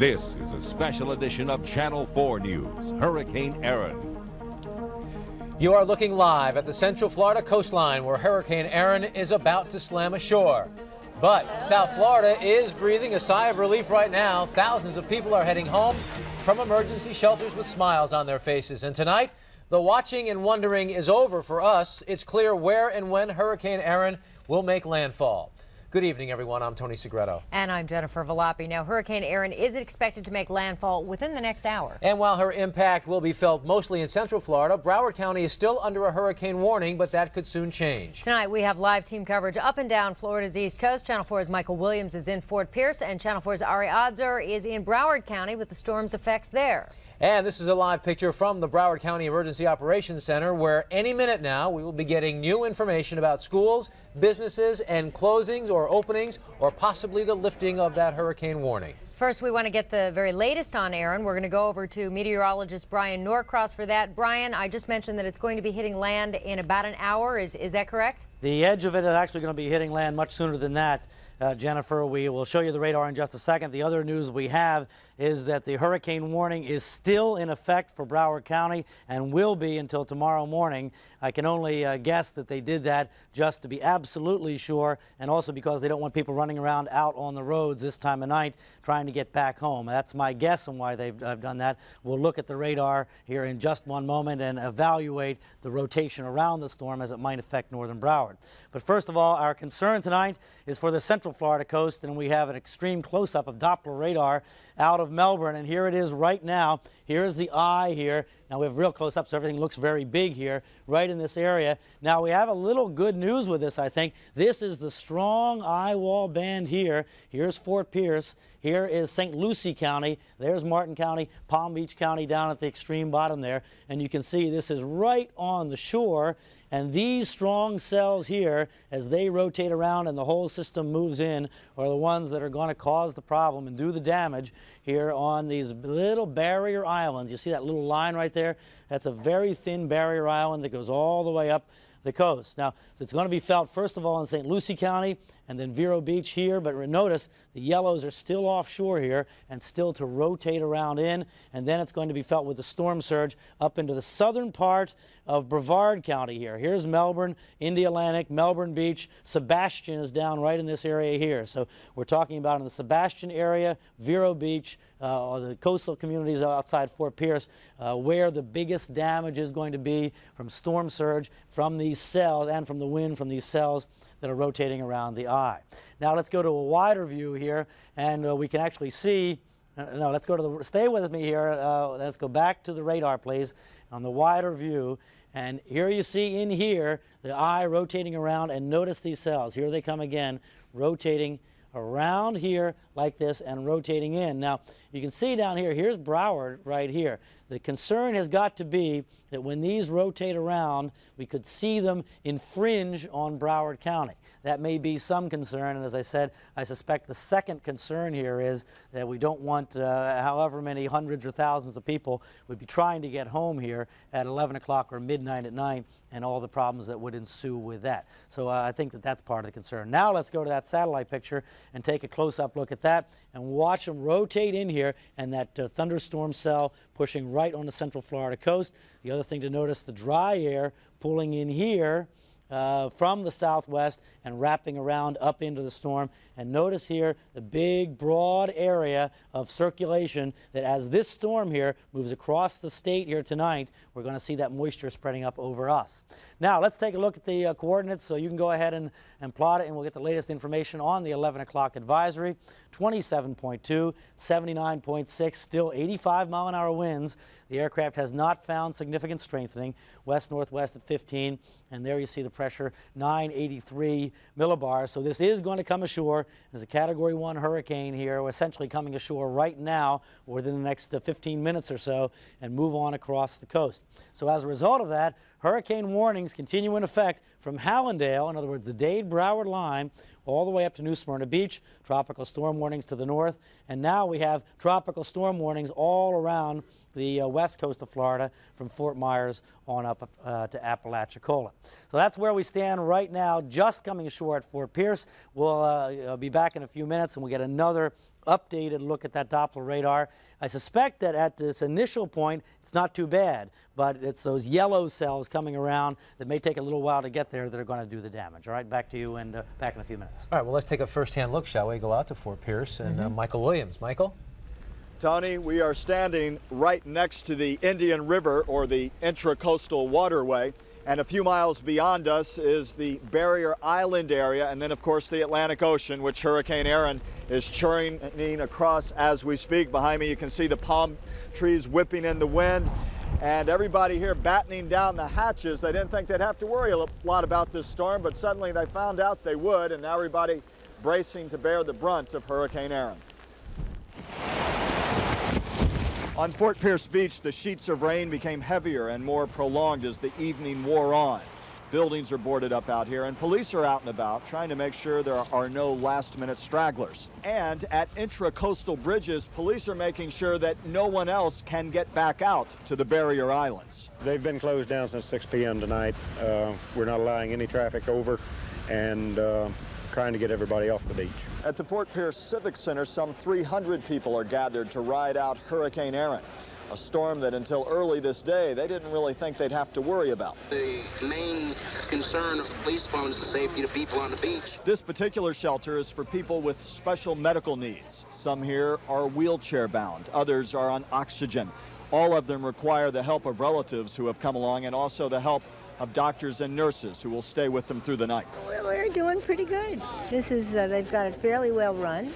This is a special edition of Channel 4 News, Hurricane Erin. You are looking live at the Central Florida coastline where Hurricane Erin is about to slam ashore. But South Florida is breathing a sigh of relief right now. Thousands of people are heading home from emergency shelters with smiles on their faces. And tonight, the watching and wondering is over for us. It's clear where and when Hurricane Erin will make landfall. Good evening, everyone. I'm Tony Segretto. And I'm Jennifer Volappi. Now, Hurricane Erin is expected to make landfall within the next hour. And while her impact will be felt mostly in Central Florida, Broward County is still under a hurricane warning, but that could soon change. Tonight, we have live team coverage up and down Florida's East Coast. Channel 4's Michael Williams is in Fort Pierce, and Channel 4's Ari Adzer is in Broward County with the storm's effects there. And this is a live picture from the Broward County Emergency Operations Center, where any minute now we will be getting new information about schools, businesses, and closings or openings, or possibly the lifting of that hurricane warning. First, we want to get the very latest on Erin. We're going to go over to meteorologist Brian Norcross for that. Brian, I just mentioned that it's going to be hitting land in about an hour. Is that correct? The edge of it is actually going to be hitting land much sooner than that, Jennifer. We will show you the radar in just a second. The other news we have is that the hurricane warning is still in effect for Broward County and will be until tomorrow morning. I can only guess that they did that just to be absolutely sure, and also because they don't want people running around out on the roads this time of night trying to get back home. That's my guess on why they've done that. We'll look at the radar here in just one moment and evaluate the rotation around the storm as it might affect northern Broward. But first of all, our concern tonight is for the Central Florida coast, and we have an extreme close-up of Doppler radar out of Melbourne, and here it is right now. Here's the eye here. Now we have real close-up, so everything looks very big here, right in this area. Now we have a little good news with this, I think. This is the strong eye wall band here. Here's Fort Pierce. Here is St. Lucie County. There's Martin County, Palm Beach County down at the extreme bottom there. And you can see this is right on the shore. And these strong cells here, as they rotate around and the whole system moves in, are the ones that are going to cause the problem and do the damage here on these little barrier islands. You see that little line right there? That's a very thin barrier island that goes all the way up the coast. Now, it's going to be felt first of all in St. Lucie County and then Vero Beach here, but notice the yellows are still offshore here and still to rotate around in, and then it's going to be felt with the storm surge up into the southern part of Brevard County here. Here's Melbourne, Indialantic, Melbourne Beach. Sebastian is down right in this area here. So we're talking about in the Sebastian area, Vero Beach, or the coastal communities outside Fort Pierce, where the biggest damage is going to be from storm surge from these cells and from the wind from these cells that are rotating around the eye. Now let's go to a wider view here, and we can actually see, no, let's go to the, stay with me here, let's go back to the radar, please, on the wider view. And here you see in here the eye rotating around, and notice these cells. Here they come again, rotating around here like this and rotating in. Now, you can see down here, here's Broward right here. The concern has got to be that when these rotate around, we could see them infringe on Broward County. That may be some concern, and as I said, I suspect the second concern here is that we don't want however many hundreds or thousands of people would be trying to get home here at 11 o'clock or midnight at night, and all the problems that would ensue with that. So I think that that's part of the concern. Now let's go to that satellite picture and take a close-up look at that and watch them rotate in here, and that thunderstorm cell pushing right on the Central Florida coast. The other thing to notice, the dry air pulling in here from the southwest and wrapping around up into the storm. And notice here the big broad area of circulation that as this storm here moves across the state here tonight, we're going to see that moisture spreading up over us. Now let's take a look at the coordinates, so you can go ahead and plot it, and we'll get the latest information on the 11 o'clock advisory. 27.2, 79.6, still 85-mile-an-hour winds. The aircraft has not found significant strengthening. West-northwest at 15, and there you see the pressure, 983 millibars. So this is going to come ashore. There's a Category 1 hurricane here. We're essentially coming ashore right now within the next 15 minutes or so and move on across the coast. So as a result of that, hurricane warnings continue in effect from Hallandale, in other words, the Dade-Broward line, all the way up to New Smyrna Beach, tropical storm warnings to the north, and now we have tropical storm warnings all around the west coast of Florida from Fort Myers on up to Apalachicola. So that's where we stand right now, just coming ashore at Fort Pierce. We'll be back in a few minutes, and we'll get another updated look at that Doppler radar. I suspect that at this initial point, it's not too bad, but it's those yellow cells coming around that may take a little while to get there that are going to do the damage. All right, back to you, and back in a few minutes. All right, well, let's take a first-hand look, shall we? Go out to Fort Pierce and Michael Williams. Michael? Tony, we are standing right next to the Indian River, or the Intracoastal Waterway, and a few miles beyond us is the Barrier Island area, and then of course the Atlantic Ocean, which Hurricane Erin is churning across as we speak. Behind me you can see the palm trees whipping in the wind, and everybody here battening down the hatches. They didn't think they'd have to worry a lot about this storm, but suddenly they found out they would, and now everybody bracing to bear the brunt of Hurricane Erin. On Fort Pierce Beach, the sheets of rain became heavier and more prolonged as the evening wore on. Buildings are boarded up out here, and police are out and about trying to make sure there are no last-minute stragglers. And at intracoastal bridges, police are making sure that no one else can get back out to the barrier islands. They've been closed down since 6 p.m. tonight. We're not allowing any traffic over, and trying to get everybody off the beach. At the Fort Pierce Civic Center, some 300 people are gathered to ride out Hurricane Erin, a storm that until early this day they didn't really think they'd have to worry about. The main concern of the police department is the safety of people on the beach. This particular shelter is for people with special medical needs. Some here are wheelchair bound, others are on oxygen. All of them require the help of relatives who have come along, and also the help of doctors and nurses who will stay with them through the night. We're doing pretty good. This is, they've got it fairly well run,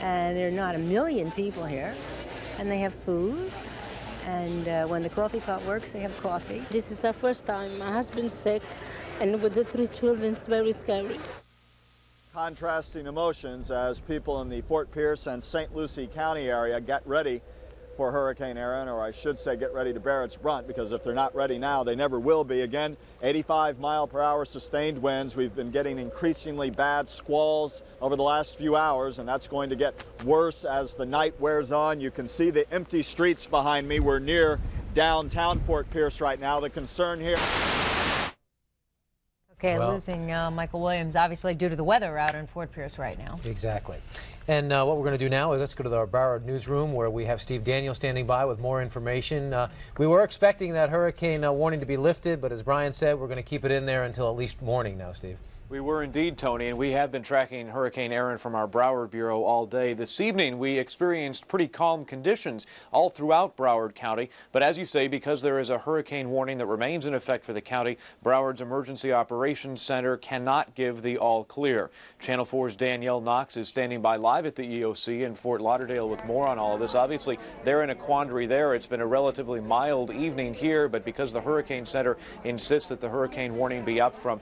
and there are not a million people here, and they have food, and when the coffee pot works, they have coffee. This is our first time. My husband's sick, and with the 3 children, it's very scary. Contrasting emotions as people in the Fort Pierce and St. Lucie County area get ready for Hurricane Erin, or I should say get ready to bear its brunt, because if they're not ready now, they never will be. Again, 85-mile-per-hour sustained winds. We've been getting increasingly bad squalls over the last few hours, and that's going to get worse as the night wears on. You can see the empty streets behind me. We're near downtown Fort Pierce right now. The concern here... Okay, Well, losing Michael Williams, obviously due to the weather out in Fort Pierce right now. Exactly. And what we're going to do now is let's go to our Broward newsroom, where we have Steve Daniel standing by with more information. We were expecting that hurricane warning to be lifted, but as Brian said, we're going to keep it in there until at least morning now, Steve. We were indeed, Tony, and we have been tracking Hurricane Erin from our Broward Bureau all day. This evening, we experienced pretty calm conditions all throughout Broward County. But as you say, because there is a hurricane warning that remains in effect for the county, Broward's Emergency Operations Center cannot give the all clear. Channel 4's Danielle Knox is standing by live at the EOC in Fort Lauderdale with more on all of this. Obviously, they're in a quandary there. It's been a relatively mild evening here, but because the Hurricane Center insists that the hurricane warning be up from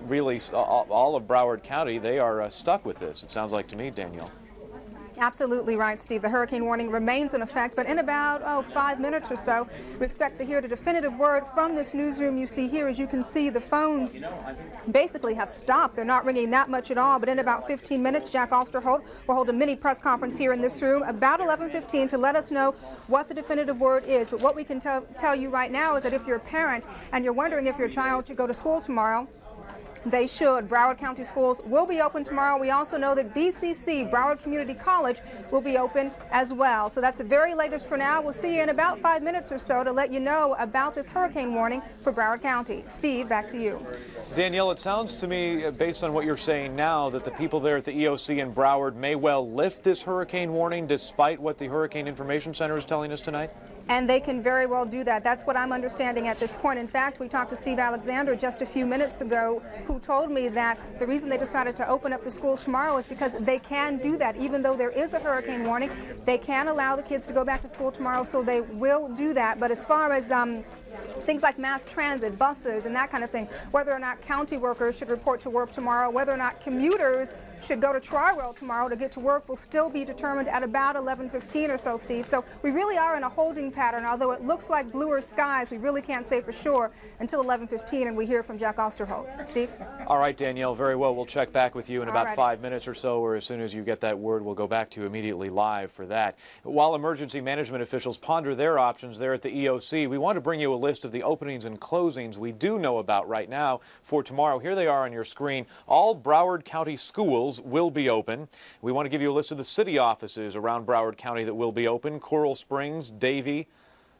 really all of Broward County, they are stuck with this, it sounds like to me, Danielle. Absolutely right, Steve. The hurricane warning remains in effect, but in about 5 minutes or so, we expect to hear the definitive word from this newsroom you see here. As you can see, the phones basically have stopped. They're not ringing that much at all, but in about 15 minutes, Jack Osterholt will hold a mini press conference here in this room about 11:15 to let us know what the definitive word is. But what we can tell you right now is that if you're a parent and you're wondering if your child should go to school tomorrow, they should. Broward County schools will be open tomorrow. We also know that BCC, Broward Community College, will be open as well. So that's the very latest for now. We'll see you in about 5 minutes or so to let you know about this hurricane warning for Broward County. Steve, back to you. Danielle, it sounds to me, based on what you're saying now, that the people there at the EOC in Broward may well lift this hurricane warning despite what the Hurricane Information Center is telling us tonight? And they can very well do that. That's what I'm understanding at this point. In fact, we talked to Steve Alexander just a few minutes ago, who told me that the reason they decided to open up the schools tomorrow is because they can do that. Even though there is a hurricane warning, they can allow the kids to go back to school tomorrow, so they will do that. But as far as things like mass transit, buses, and that kind of thing, whether or not county workers should report to work tomorrow, whether or not commuters should go to Tri-Rail tomorrow to get to work, will still be determined at about 11:15 or so, Steve. So we really are in a holding pattern. Although it looks like bluer skies, we really can't say for sure until 11:15 and we hear from Jack Osterholt. Steve? All right, Danielle, very well. We'll check back with you in about Alrighty. 5 minutes or so, or as soon as you get that word, we'll go back to you immediately live for that. While emergency management officials ponder their options there at the EOC, we want to bring you a list of the openings and closings we do know about right now for tomorrow. Here they are on your screen. All Broward County schools schools will be open. We want to give you a list of the city offices around Broward County that will be open. Coral Springs, Davie,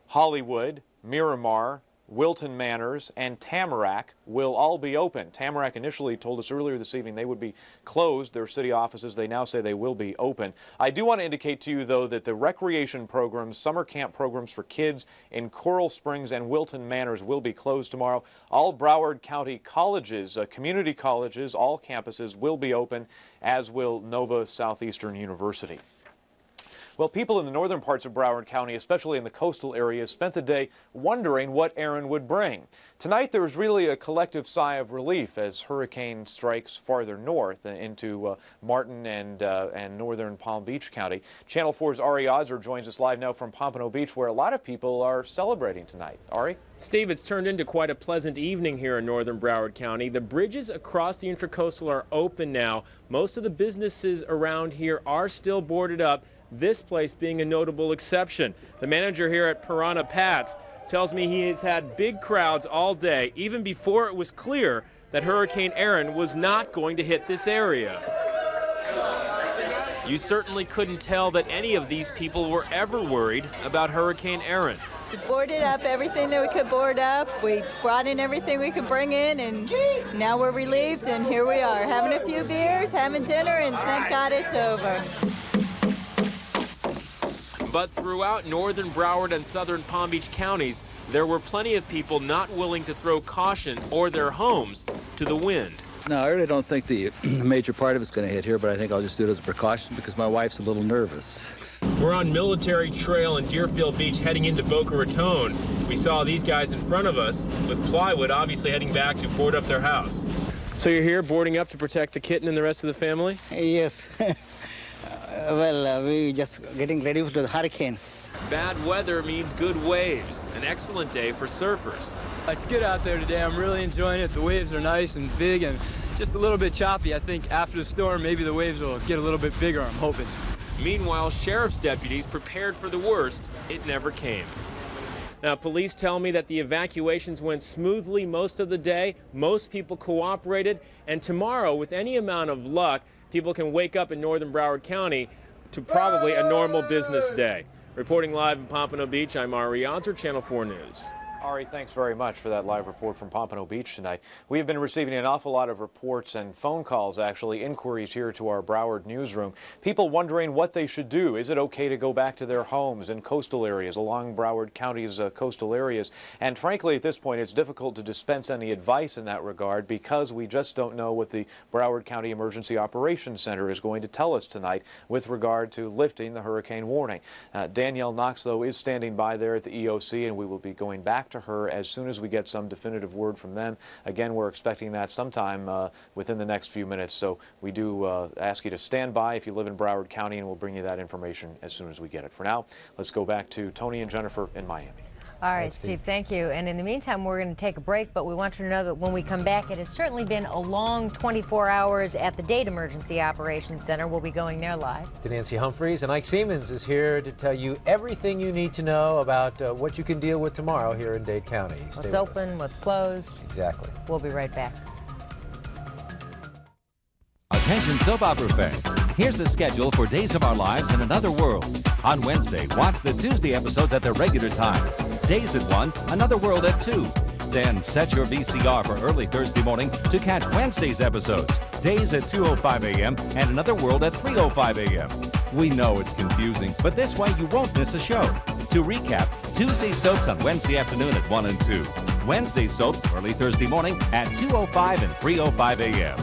Hollywood, Miramar, Wilton Manors, and Tamarack will all be open. Tamarack initially told us earlier this evening they would be closed, their city offices. They now say they will be open. I do want to indicate to you, though, that the recreation programs, summer camp programs for kids in Coral Springs and Wilton Manors will be closed tomorrow. All Broward County colleges, community colleges, all campuses will be open, as will Nova Southeastern University. Well, people in the northern parts of Broward County, especially in the coastal areas, spent the day wondering what Erin would bring. Tonight, there was really a collective sigh of relief as hurricane strikes farther north into Martin and northern Palm Beach County. Channel 4's Ari Odzer joins us live now from Pompano Beach, where a lot of people are celebrating tonight. Ari? Steve, it's turned into quite a pleasant evening here in northern Broward County. The bridges across the Intracoastal are open now. Most of the businesses around here are still boarded up, this place being a notable exception. The manager here at Piranha Pat's tells me he has had big crowds all day, even before it was clear that Hurricane Erin was not going to hit this area. You certainly couldn't tell that any of these people were ever worried about Hurricane Erin. We boarded up everything that we could board up. We brought in everything we could bring in, and now we're relieved, and here we are, having a few beers, having dinner, and thank God it's over. But throughout northern Broward and southern Palm Beach counties, there were plenty of people not willing to throw caution or their homes to the wind. No, I really don't think the major part of it's going to hit here, but I think I'll just do it as a precaution because my wife's a little nervous. We're on Military Trail in Deerfield Beach heading into Boca Raton. We saw these guys in front of us with plywood, obviously heading back to board up their house. So you're here boarding up to protect the kitten and the rest of the family? Yes. We're just getting ready for the hurricane. Bad weather means good waves. An excellent day for surfers. It's good out there today. I'm really enjoying it. The waves are nice and big and just a little bit choppy. I think after the storm, maybe the waves will get a little bit bigger, I'm hoping. Meanwhile, sheriff's deputies prepared for the worst. It never came. Now, police tell me that the evacuations went smoothly most of the day. Most people cooperated. And tomorrow, with any amount of luck, people can wake up in northern Broward County to probably a normal business day. Reporting live in Pompano Beach, I'm Ari Odzer, Channel 4 News. Ari, thanks very much for that live report from Pompano Beach tonight. We have been receiving an awful lot of reports and phone calls, actually, inquiries here to our Broward newsroom. People wondering what they should do. Is it okay to go back to their homes in coastal areas, along Broward County's coastal areas? And frankly, at this point, it's difficult to dispense any advice in that regard because we just don't know what the Broward County Emergency Operations Center is going to tell us tonight with regard to lifting the hurricane warning. Danielle Knox, though, is standing by there at the EOC, and we will be going back to her as soon as we get some definitive word from them. Again, we're expecting that sometime within the next few minutes, so we do ask you to stand by if you live in Broward County, and we'll bring you that information as soon as we get it. For now, let's go back to Tony and Jennifer in Miami. All right, Steve, thank you. And in the meantime, we're going to take a break, but we want you to know that when we come back, it has certainly been a long 24 hours at the Dade Emergency Operations Center. We'll be going there live. Nancy Humphreys and Ike Siemens is here to tell you everything you need to know about what you can deal with tomorrow here in Dade County. What's open, what's closed. Exactly. We'll be right back. Attention soap opera fans. Here's the schedule for Days of Our Lives in Another World. On Wednesday, watch the Tuesday episodes at their regular times. Days at 1, Another World at 2. Then set your VCR for early Thursday morning to catch Wednesday's episodes. Days at 2:05 a.m. and Another World at 3:05 a.m. We know it's confusing, but this way you won't miss a show. To recap, Tuesday soaps on Wednesday afternoon at 1 and 2. Wednesday soaps early Thursday morning at 2:05 and 3:05 a.m.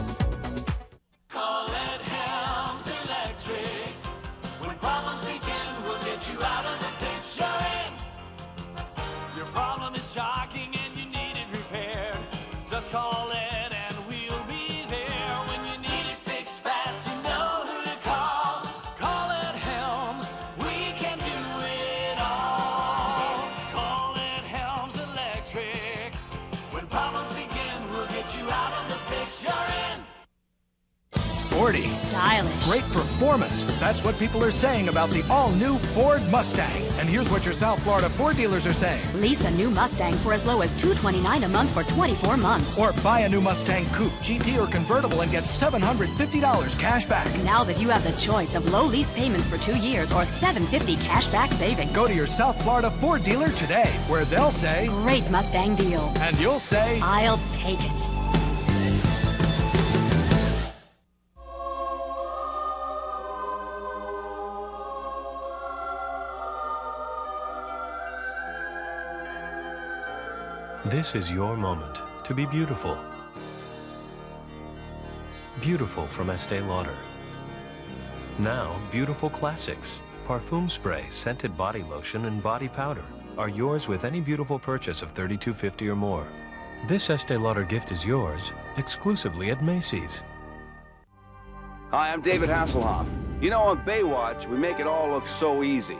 Shocking and you need it repaired. Just call it and we'll be there. When you need it fixed fast, you know who to call. Call it Helms, we can do it all. Call it Helms Electric. When problems begin, we'll get you out of the fix you're in. Sporty. Stylish. great performance. That's what people are saying about the all-new Ford Mustang. And here's what your South Florida Ford dealers are saying. Lease a new Mustang for as low as $229 a month for 24 months. Or buy a new Mustang Coupe, GT, or convertible and get $750 cash back. Now that you have the choice of low lease payments for 2 years or $750 cash back savings. Go to your South Florida Ford dealer today, where they'll say, great Mustang deals. And you'll say, I'll take it. This is your moment to be beautiful. Beautiful from Estee Lauder. Now, beautiful classics. Parfum spray, scented body lotion, and body powder are yours with any beautiful purchase of $32.50 or more. This Estee Lauder gift is yours exclusively at Macy's. Hi, I'm David Hasselhoff. You know, on Baywatch, we make it all look so easy.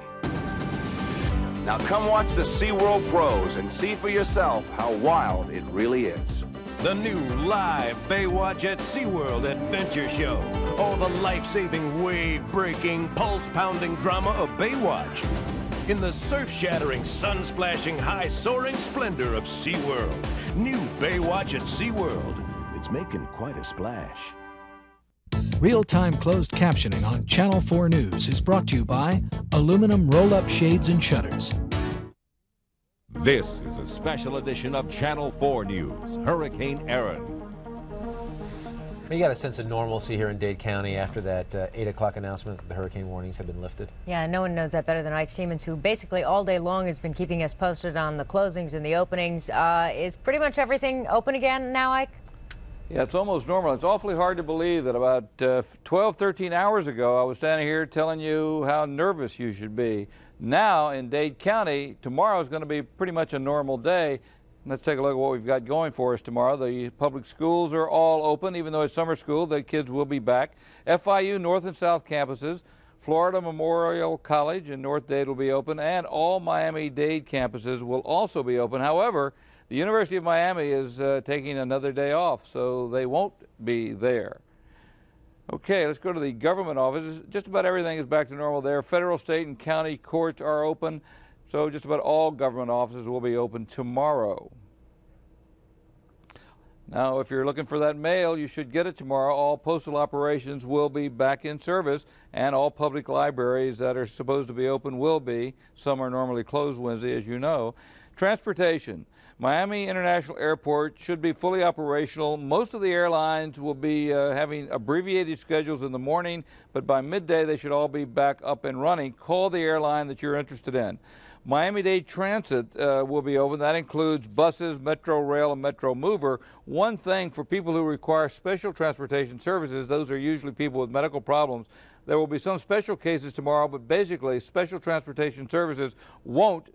Now come watch the SeaWorld Pros and see for yourself how wild it really is. The new live Baywatch at SeaWorld Adventure Show. All the life-saving, wave-breaking, pulse-pounding drama of Baywatch. In the surf-shattering, sun-splashing, high-soaring splendor of SeaWorld. New Baywatch at SeaWorld. It's making quite a splash. Real-time closed captioning on Channel 4 News is brought to you by Aluminum Roll-Up Shades and Shutters. This is a special edition of Channel 4 News, Hurricane Erin. You got a sense of normalcy here in Dade County after that 8 o'clock announcement that the hurricane warnings have been lifted? Yeah, no one knows that better than Ike Siemens, who basically all day long has been keeping us posted on the closings and the openings. Is pretty much everything open again now, Ike? Yeah, it's almost normal. It's awfully hard to believe that about 12, 13 hours ago, I was standing here telling you how nervous you should be. Now, in Dade County, tomorrow is going to be pretty much a normal day. Let's take a look at what we've got going for us tomorrow. The public schools are all open, even though it's summer school. The kids will be back. FIU North and South campuses, Florida Memorial College in North Dade will be open, and all Miami-Dade campuses will also be open. However, the University of Miami is taking another day off, so they won't be there. Okay, let's go to the government offices. Just about everything is back to normal there. Federal, state, and county courts are open, so just about all government offices will be open tomorrow. Now, if you're looking for that mail, you should get it tomorrow. All postal operations will be back in service, and all public libraries that are supposed to be open will be. Some are normally closed Wednesday, as you know. Transportation. Miami International Airport should be fully operational. Most of the airlines will be having abbreviated schedules in the morning, but by midday they should all be back up and running. Call the airline that you're interested in. Miami-Dade Transit will be open. That includes buses, Metro Rail, and Metro Mover. One thing for people who require special transportation services, those are usually people with medical problems. There will be some special cases tomorrow, but basically special transportation services won't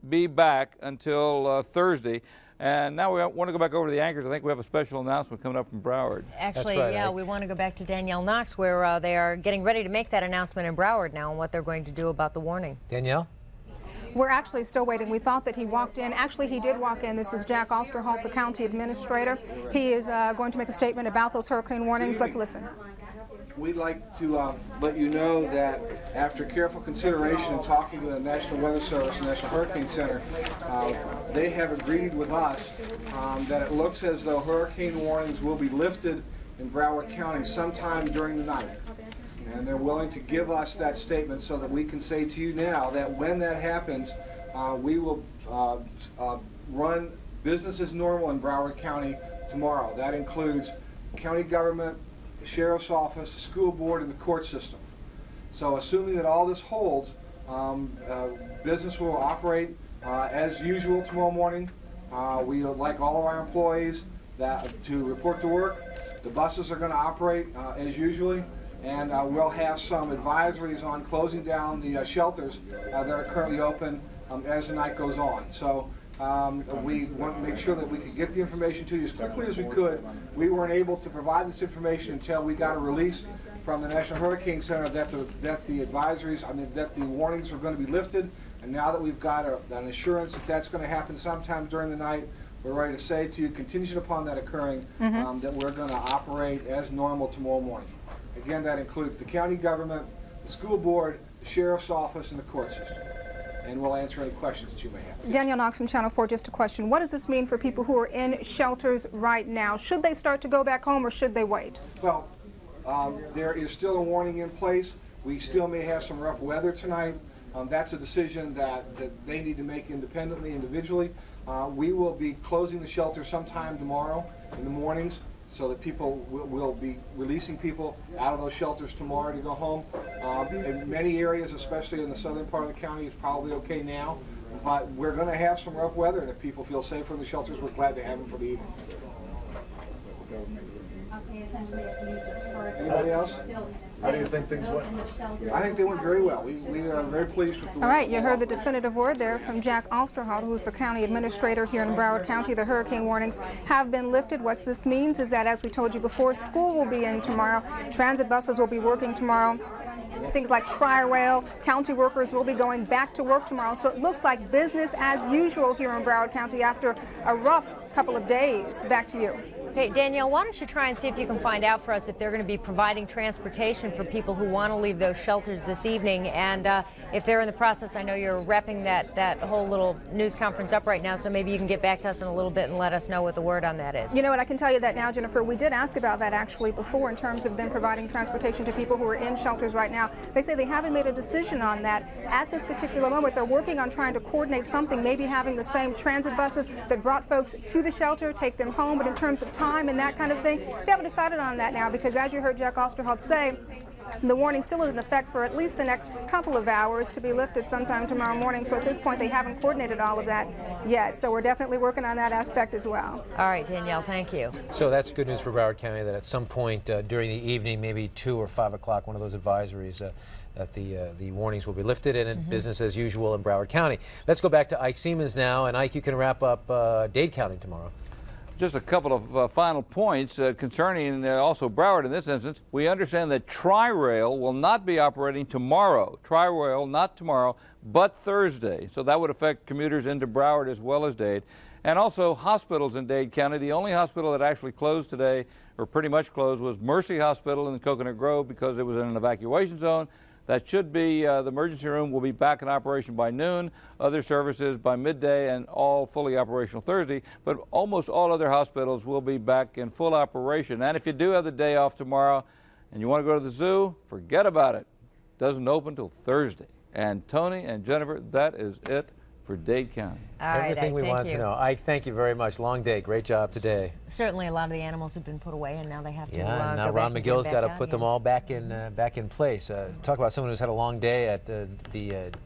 be back until Thursday. And now we want to go back over to the anchors. I think we have a special announcement coming up from Broward. Actually, right, yeah, we want to go back to Danielle Knox, where they are getting ready to make that announcement in Broward now and what they're going to do about the warning. Danielle? We're actually still waiting. We thought that he walked in. Actually, he did walk in. This is Jack Osterholt, the county administrator. He is going to make a statement about those hurricane warnings. Let's listen. We'd like to let you know that after careful consideration and talking to the National Weather Service and National Hurricane Center, they have agreed with us that it looks as though hurricane warnings will be lifted in Broward County sometime during the night. And they're willing to give us that statement so that we can say to you now that when that happens, we will run business as normal in Broward County tomorrow. That includes county government, the sheriff's office, the school board, and the court system. So assuming that all this holds, business will operate as usual tomorrow morning. We would like all of our employees to report to work. The buses are going to operate as usually, and we'll have some advisories on closing down the shelters that are currently open as the night goes on. So we want to make sure that we could get the information to you as quickly as we could. We weren't able to provide this information until we got a release from the National Hurricane Center that the advisories, that the warnings were going to be lifted. And now that we've got an assurance that that's going to happen sometime during the night, we're ready to say to you, contingent upon that occurring, that we're going to operate as normal tomorrow morning. Again, that includes the county government, the school board, the sheriff's office, and the court system. And we'll answer any questions that you may have. Danielle Knox from Channel 4, just a question. What does this mean for people who are in shelters right now? Should they start to go back home or should they wait? Well, there is still a warning in place. We still may have some rough weather tonight. That's a decision that they need to make independently, individually. We will be closing the shelter sometime tomorrow in the mornings, so that people will be releasing people out of those shelters tomorrow to go home. In many areas, especially in the southern part of the county, it's probably okay now, but we're going to have some rough weather, and if people feel safer in the shelters, we're glad to have them for the evening. Anybody else? How do you think things went? I think they went very well. We are very pleased with the way. All right, you heard the definitive word there from Jack Osterholt, who's the county administrator here in Broward County. The hurricane warnings have been lifted. What this means is that, as we told you before, school will be in tomorrow. Transit buses will be working tomorrow. Things like Tri-Rail, county workers will be going back to work tomorrow. So it looks like business as usual here in Broward County after a rough couple of days. Back to you. Okay, Danielle, why don't you try and see if you can find out for us if they're going to be providing transportation for people who want to leave those shelters this evening, and if they're in the process. I know you're wrapping that whole little news conference up right now, so maybe you can get back to us in a little bit and let us know what the word on that is. You know what, I can tell you that now, Jennifer. We did ask about that actually before in terms of them providing transportation to people who are in shelters right now. They say they haven't made a decision on that at this particular moment. They're working on trying to coordinate something, maybe having the same transit buses that brought folks to the shelter, take them home, but in terms of time and that kind of thing, they haven't decided on that now, because as you heard Jack Osterholt say, the warning still is in effect for at least the next couple of hours, to be lifted sometime tomorrow morning. So at this point, they haven't coordinated all of that yet. So we're definitely working on that aspect as well. All right, Danielle, thank you. So that's good news for Broward County, that at some point during the evening, maybe 2 or 5 o'clock, one of those advisories, that the warnings will be lifted, and business as usual in Broward County. Let's go back to Ike Siemens now. And Ike, you can wrap up Dade County tomorrow. Just a couple of final points concerning also Broward in this instance. We understand that Tri-Rail will not be operating tomorrow. Tri-Rail not tomorrow, but Thursday. So that would affect commuters into Broward as well as Dade. And also hospitals in Dade County. The only hospital that actually closed today, or pretty much closed, was Mercy Hospital in the Coconut Grove, because it was in an evacuation zone. That should be, the emergency room will be back in operation by noon, other services by midday, and all fully operational Thursday. But almost all other hospitals will be back in full operation. And if you do have the day off tomorrow and you want to go to the zoo, forget about it. It doesn't open till Thursday. And Tony and Jennifer, that is it for Dade County. Everything we wanted to know. Ike, thank you very much. Long day. Great job today. Certainly a lot of the animals have been put away, and now they have to Yeah, now go Ron back McGill's got to out, put them all back in place. Talk about someone who's had a long day at the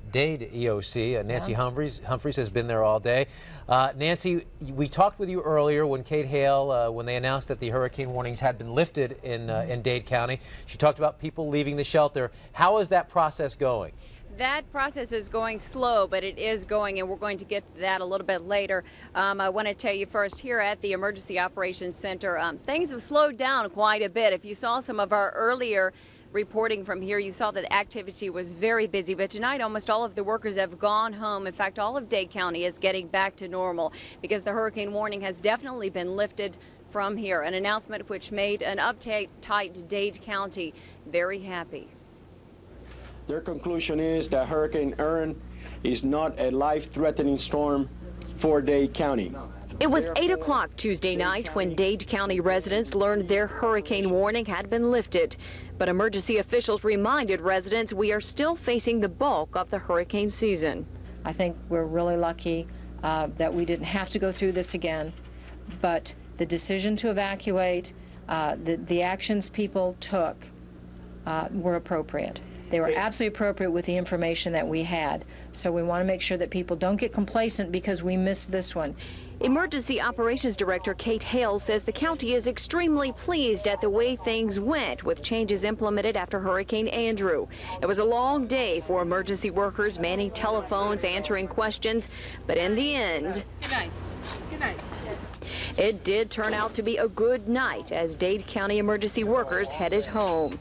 Dade EOC. Nancy Humphreys has been there all day. Nancy, we talked with you earlier when Kate Hale, when they announced that the hurricane warnings had been lifted in Dade County. She talked about people leaving the shelter. How is that process going? That process is going slow, but it is going, and we're going to get to that a little bit later. I want to tell you first, here at the Emergency Operations Center, things have slowed down quite a bit. If you saw some of our earlier reporting from here, you saw that activity was very busy, but tonight almost all of the workers have gone home. In fact, all of Dade County is getting back to normal, because the hurricane warning has definitely been lifted from here. An announcement which made an uptight Dade County very happy. Their conclusion is that Hurricane Erin is not a life-threatening storm for Dade County. It was 8 o'clock Tuesday night when Dade County residents learned their hurricane warning had been lifted. But emergency officials reminded residents we are still facing the bulk of the hurricane season. I think we're really lucky that we didn't have to go through this again. But the decision to evacuate, the actions people took were appropriate. They were absolutely appropriate with the information that we had. So we want to make sure that people don't get complacent because we missed this one. Emergency Operations Director Kate Hale says the county is extremely pleased at the way things went with changes implemented after Hurricane Andrew. It was a long day for emergency workers manning telephones, answering questions, but in the end, Good night. It did turn out to be a good night as Dade County emergency workers headed home.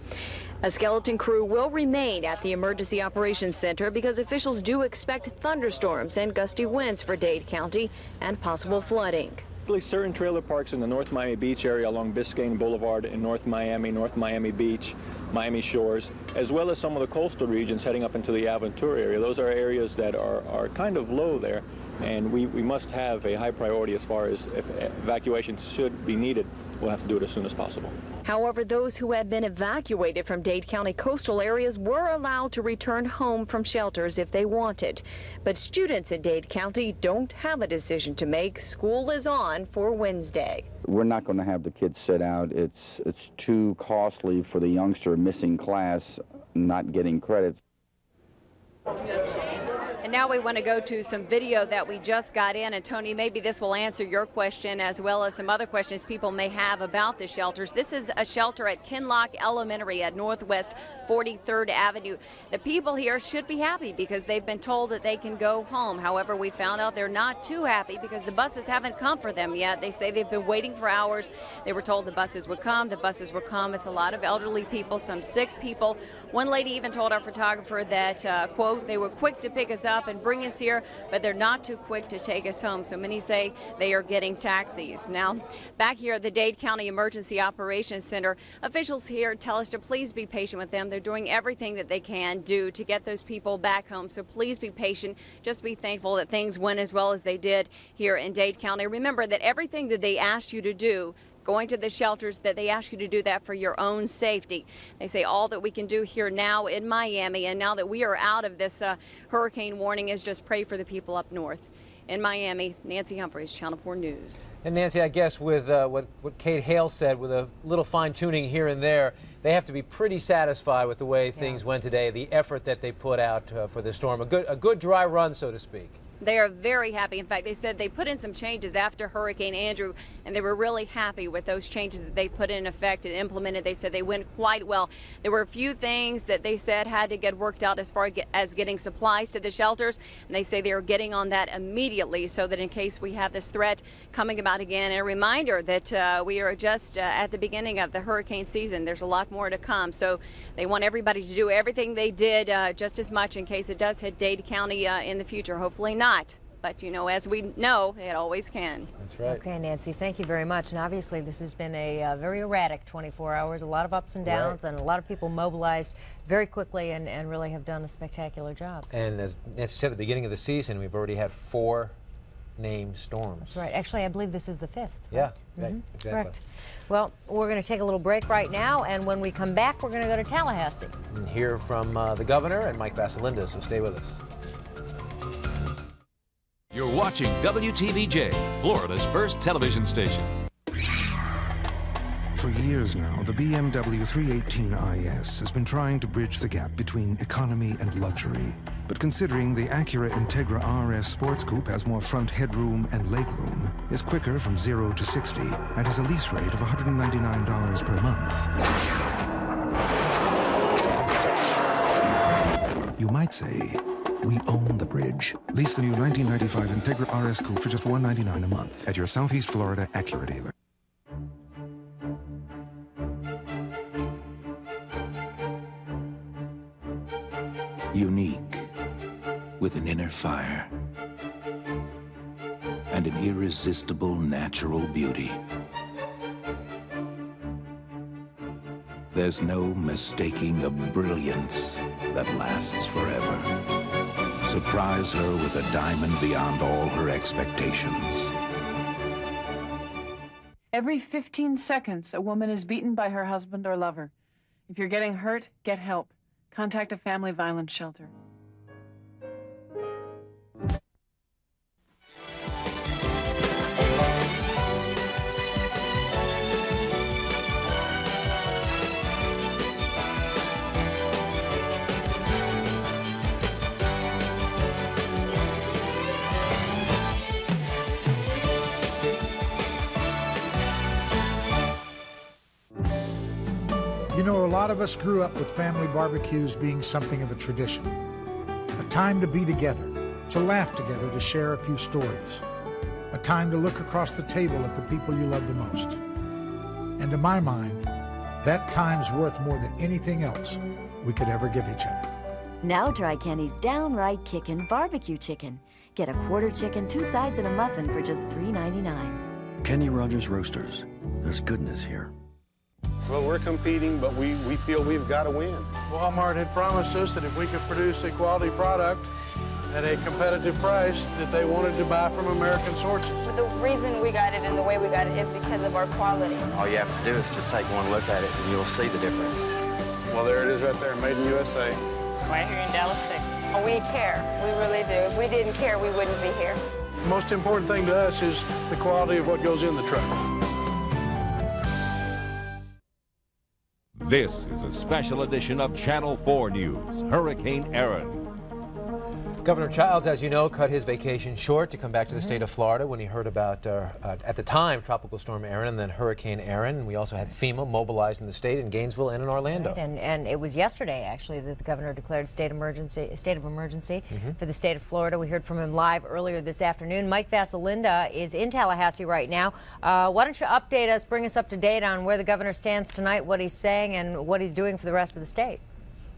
A skeleton crew will remain at the Emergency Operations Center because officials do expect thunderstorms and gusty winds for Dade County and possible flooding. Particularly certain trailer parks in the North Miami Beach area along Biscayne Boulevard in North Miami Beach, Miami Shores, as well as some of the coastal regions heading up into the Aventura area. Those are areas that are kind of low there, and we must have a high priority as far as if evacuation should be needed. We'll have to do it as soon as possible. However, those who had been evacuated from Dade County coastal areas were allowed to return home from shelters if they wanted. But students in Dade County don't have a decision to make. School is on for Wednesday. We're not going to have the kids sit out. It's too costly for the youngster missing class, not getting credits. And now we want to go to some video that we just got in. And Tony, maybe this will answer your question as well as some other questions people may have about the shelters. This is a shelter at Kinloch Elementary at Northwest 43rd Avenue. The people here should be happy because they've been told that they can go home. However, we found out they're not too happy because the buses haven't come for them yet. They say they've been waiting for hours. They were told the buses would come. The buses would come. It's a lot of elderly people, some sick people. One lady even told our photographer that, quote, they were quick to pick us up and bring us here, but they're not too quick to take us home. So many say they are getting taxis. Now, back here at the Dade County Emergency Operations Center, officials here tell us to please be patient with them. They're doing everything that they can do to get those people back home. So please be patient. Just be thankful that things went as well as they did here in Dade County. Remember that everything that they asked you to do, going to the shelters, that they ask you to do that for your own safety. They say all that we can do here now in Miami, and now that we are out of this hurricane warning, is just pray for the people up north. In Miami, Nancy Humphreys, Channel 4 News. And Nancy, I guess with what Kate Hale said, with a little fine-tuning here and there, they have to be pretty satisfied with the way things went today, the effort that they put out for the storm. A good dry run, so to speak. They are very happy. In fact, they said they put in some changes after Hurricane Andrew, and they were really happy with those changes that they put in effect and implemented. They said they went quite well. There were a few things that they said had to get worked out as far as getting supplies to the shelters, and they say they are getting on that immediately so that in case we have this threat coming about again. And a reminder that we are just at the beginning of the hurricane season. There's a lot more to come, so they want everybody to do everything they did just as much in case it does hit Dade County in the future. Hopefully not. But, you know, as we know, it always can. That's right. Okay, Nancy, thank you very much. And obviously, this has been a very erratic 24 hours, a lot of ups and downs, and a lot of people mobilized very quickly and really have done a spectacular job. And as Nancy said at the beginning of the season, we've already had 4 named storms. That's right. Actually, I believe this is the 5th. Yeah, right? exactly. Correct. Well, we're going to take a little break right now, and when we come back, we're going to go to Tallahassee. And hear from the governor and Mike Vasalinda, so stay with us. You're watching WTVJ, Florida's first television station. For years now, the BMW 318IS has been trying to bridge the gap between economy and luxury. But considering the Acura Integra RS Sports Coupe has more front headroom and legroom, is quicker from 0 to 60, and has a lease rate of $199 per month. You might say, we own the bridge. Lease the new 1995 Integra RS Coupe for just $199 a month at your Southeast Florida Acura dealer. Unique, with an inner fire and an irresistible natural beauty. There's no mistaking a brilliance that lasts forever. Surprise her with a diamond beyond all her expectations. Every 15 seconds, a woman is beaten by her husband or lover. If you're getting hurt, get help. Contact a family violence shelter. You know, a lot of us grew up with family barbecues being something of a tradition. A time to be together, to laugh together, to share a few stories. A time to look across the table at the people you love the most. And to my mind, that time's worth more than anything else we could ever give each other. Now try Kenny's downright kickin' barbecue chicken. Get a quarter chicken, 2 sides, and a muffin for just $3.99. Kenny Rogers Roasters. There's goodness here. Well, we're competing, but we feel we've got to win. Walmart had promised us that if we could produce a quality product at a competitive price, that they wanted to buy from American sources. But the reason we got it and the way we got it is because of our quality. All you have to do is just take one look at it and you'll see the difference. Well, there it is right there, made in USA. Right here in Dallas, Texas. We care, we really do. If we didn't care, we wouldn't be here. The most important thing to us is the quality of what goes in the truck. This is a special edition of Channel 4 News, Hurricane Erin. Governor Childs, as you know, cut his vacation short to come back to the state of Florida when he heard about, at the time, Tropical Storm Erin and then Hurricane Erin. We also had FEMA mobilized in the state, in Gainesville and in Orlando. Right, and it was yesterday, actually, that the governor declared a state of emergency for the state of Florida. We heard from him live earlier this afternoon. Mike Vassalinda is in Tallahassee right now. Why don't you update us, bring us up to date on where the governor stands tonight, what he's saying, and what he's doing for the rest of the state?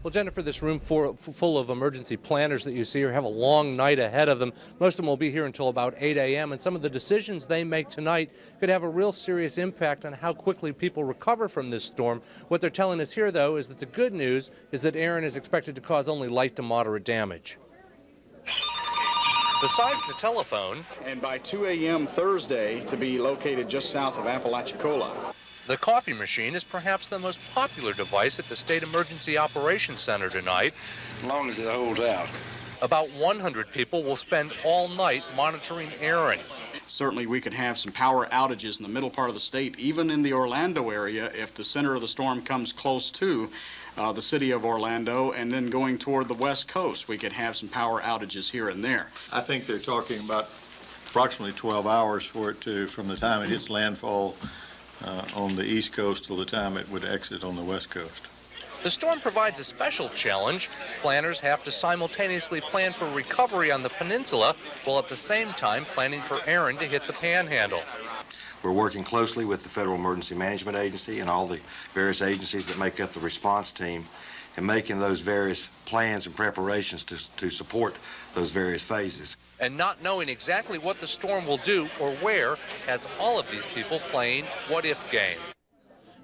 Well, Jennifer, this room full of emergency planners that you see here have a long night ahead of them. Most of them will be here until about 8 a.m., and some of the decisions they make tonight could have a real serious impact on how quickly people recover from this storm. What they're telling us here, though, is that the good news is that Erin is expected to cause only light to moderate damage. Besides the telephone, and by 2 a.m. Thursday to be located just south of Apalachicola. The coffee machine is perhaps the most popular device at the State Emergency Operations Center tonight. As long as it holds out. About 100 people will spend all night monitoring Erin. Certainly we could have some power outages in the middle part of the state, even in the Orlando area, if the center of the storm comes close to the city of Orlando, and then going toward the west coast, we could have some power outages here and there. I think they're talking about approximately 12 hours for it to, from the time it hits landfall on the east coast till the time it would exit on the west coast. The storm provides a special challenge. Planners have to simultaneously plan for recovery on the peninsula while at the same time planning for Erin to hit the panhandle. We're working closely with the Federal Emergency Management Agency and all the various agencies that make up the response team and making those various plans and preparations to support those various phases. And not knowing exactly what the storm will do or where has all of these people playing what-if game.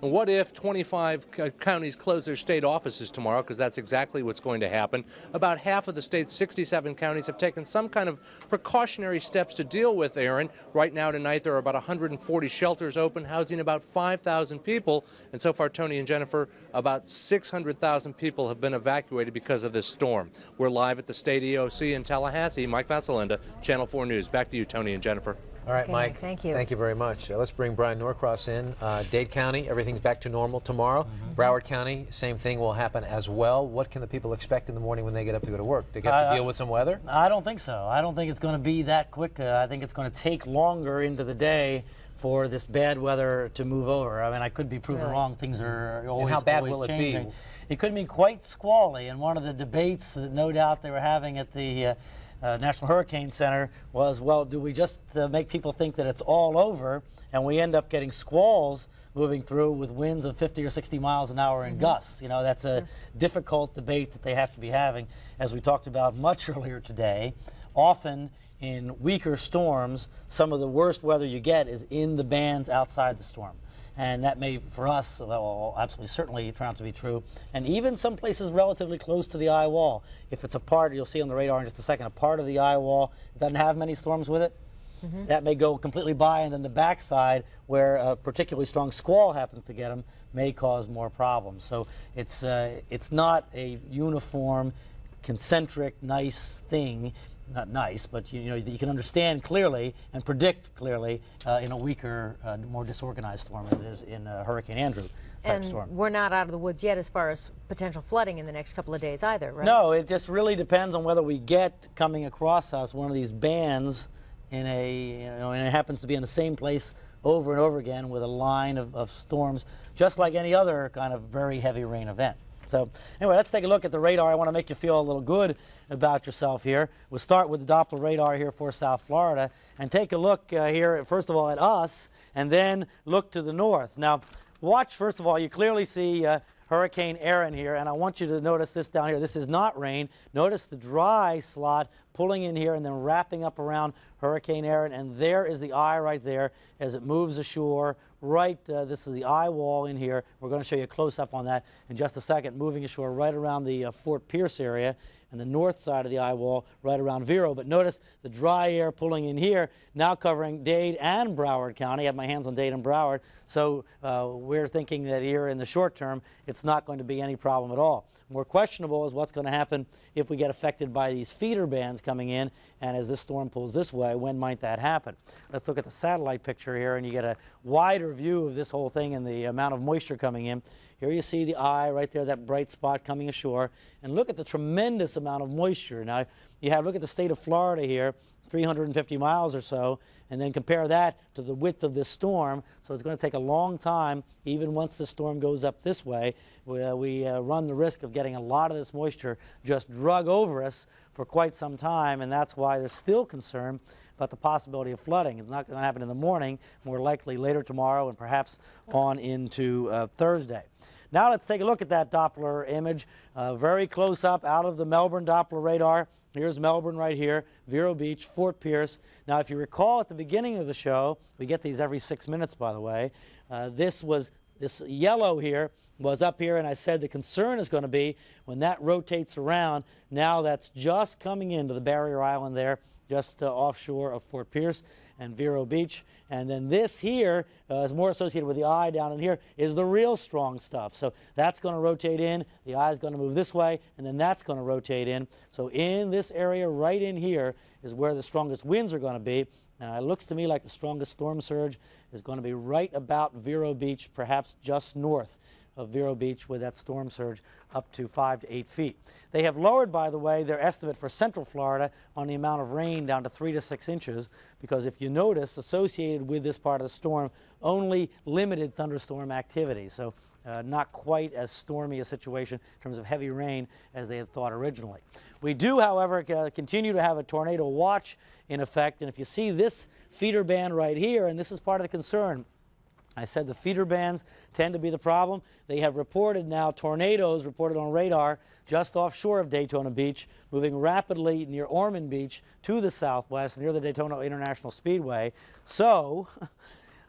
And what if 25 counties close their state offices tomorrow, because that's exactly what's going to happen. About half of the state's 67 counties have taken some kind of precautionary steps to deal with Erin. Right now tonight there are about 140 shelters open, housing about 5,000 people. And so far, Tony and Jennifer, about 600,000 people have been evacuated because of this storm. We're live at the state EOC in Tallahassee. Mike Vassalinda, Channel 4 News. Back to you, Tony and Jennifer. All right, Okay, Mike. thank you. Thank you very much. Let's bring Brian Norcross in. Dade County, everything's back to normal tomorrow. Broward County, same thing will happen as well. What can the people expect in the morning when they get up to go to work? They get to deal with some weather? I don't think so. I don't think it's going to be that quick. I think it's going to take longer into the day for this bad weather to move over. I mean, I could be proven wrong. Things are always, and how bad always will it changing. be? It could be quite squally. And one of the debates that no doubt they were having at the National Hurricane Center was, well, do we just make people think that it's all over and we end up getting squalls moving through with winds of 50 or 60 miles an hour in gusts? You know, that's a difficult debate that they have to be having. As we talked about much earlier today, often in weaker storms, some of the worst weather you get is in the bands outside the storm. And that may, for us, well, absolutely certainly turn out to be true. And even some places relatively close to the eye wall. If it's a part, you'll see on the radar in just a second, a part of the eye wall doesn't have many storms with it, that may go completely by, and then the backside, where a particularly strong squall happens to get them, may cause more problems. So it's not a uniform, concentric, nice thing. Not nice, but you know, you can understand clearly and predict clearly in a weaker, more disorganized storm as it is in Hurricane Andrew type And storm. we're not out of the woods yet as far as potential flooding in the next couple of days either, right? No, it just really depends on whether we get coming across us one of these bands in a, and it happens to be in the same place over and over again with a line of storms, just like any other kind of very heavy rain event. So anyway, let's take a look at the radar. I want to make you feel a little good about yourself here. We'll start with the Doppler radar here for South Florida and take a look here, first of all, at us, and then look to the north. Now, watch, first of all, you clearly see Hurricane Erin here, and I want you to notice this down here. This is not rain. Notice the dry slot pulling in here and then wrapping up around Hurricane Erin, and there is the eye right there as it moves ashore. Right, this is the eye wall in here. We're going to show you a close-up on that in just a second, moving ashore right around the Fort Pierce area and the north side of the eye wall right around Vero. But notice the dry air pulling in here, now covering Dade and Broward County. I have my hands on Dade and Broward, so we're thinking that here in the short term, it's not going to be any problem at all. More questionable is what's going to happen if we get affected by these feeder bands coming in, and as this storm pulls this way, when might that happen? Let's look at the satellite picture here, and you get a wider view of this whole thing and the amount of moisture coming in. Here you see the eye right there, that bright spot coming ashore, and look at the tremendous amount of moisture. Now, look at the state of Florida here, 350 miles or so, and then compare that to the width of this storm. So it's going to take a long time, even once the storm goes up this way. We run the risk of getting a lot of this moisture just drug over us for quite some time, and that's why there's still concern about the possibility of flooding. It's not going to happen in the morning, more likely later tomorrow and perhaps on into Thursday. Now let's take a look at that Doppler image, very close up out of the Melbourne Doppler radar. Here's Melbourne right here, Vero Beach, Fort Pierce. Now if you recall at the beginning of the show, we get these every 6 minutes by the way, this yellow here was up here, and I said the concern is going to be when that rotates around. Now that's just coming into the barrier island there, just offshore of Fort Pierce and Vero Beach. And then this here is more associated with the eye down in here, is the real strong stuff. So that's going to rotate in, the eye is going to move this way, and then that's going to rotate in. So in this area right in here is where the strongest winds are going to be. And it looks to me like the strongest storm surge is going to be right about Vero Beach, perhaps just north of Vero Beach, with that storm surge up to 5 to 8 feet. They have lowered, by the way, their estimate for central Florida on the amount of rain down to 3 to 6 inches, because if you notice, associated with this part of the storm, only limited thunderstorm activity. So not quite as stormy a situation in terms of heavy rain as they had thought originally. We do, however, continue to have a tornado watch in effect, and if you see this feeder band right here, and this is part of the concern, I said the feeder bands tend to be the problem. They have reported now tornadoes reported on radar just offshore of Daytona Beach, moving rapidly near Ormond Beach to the southwest, near the Daytona International Speedway. So,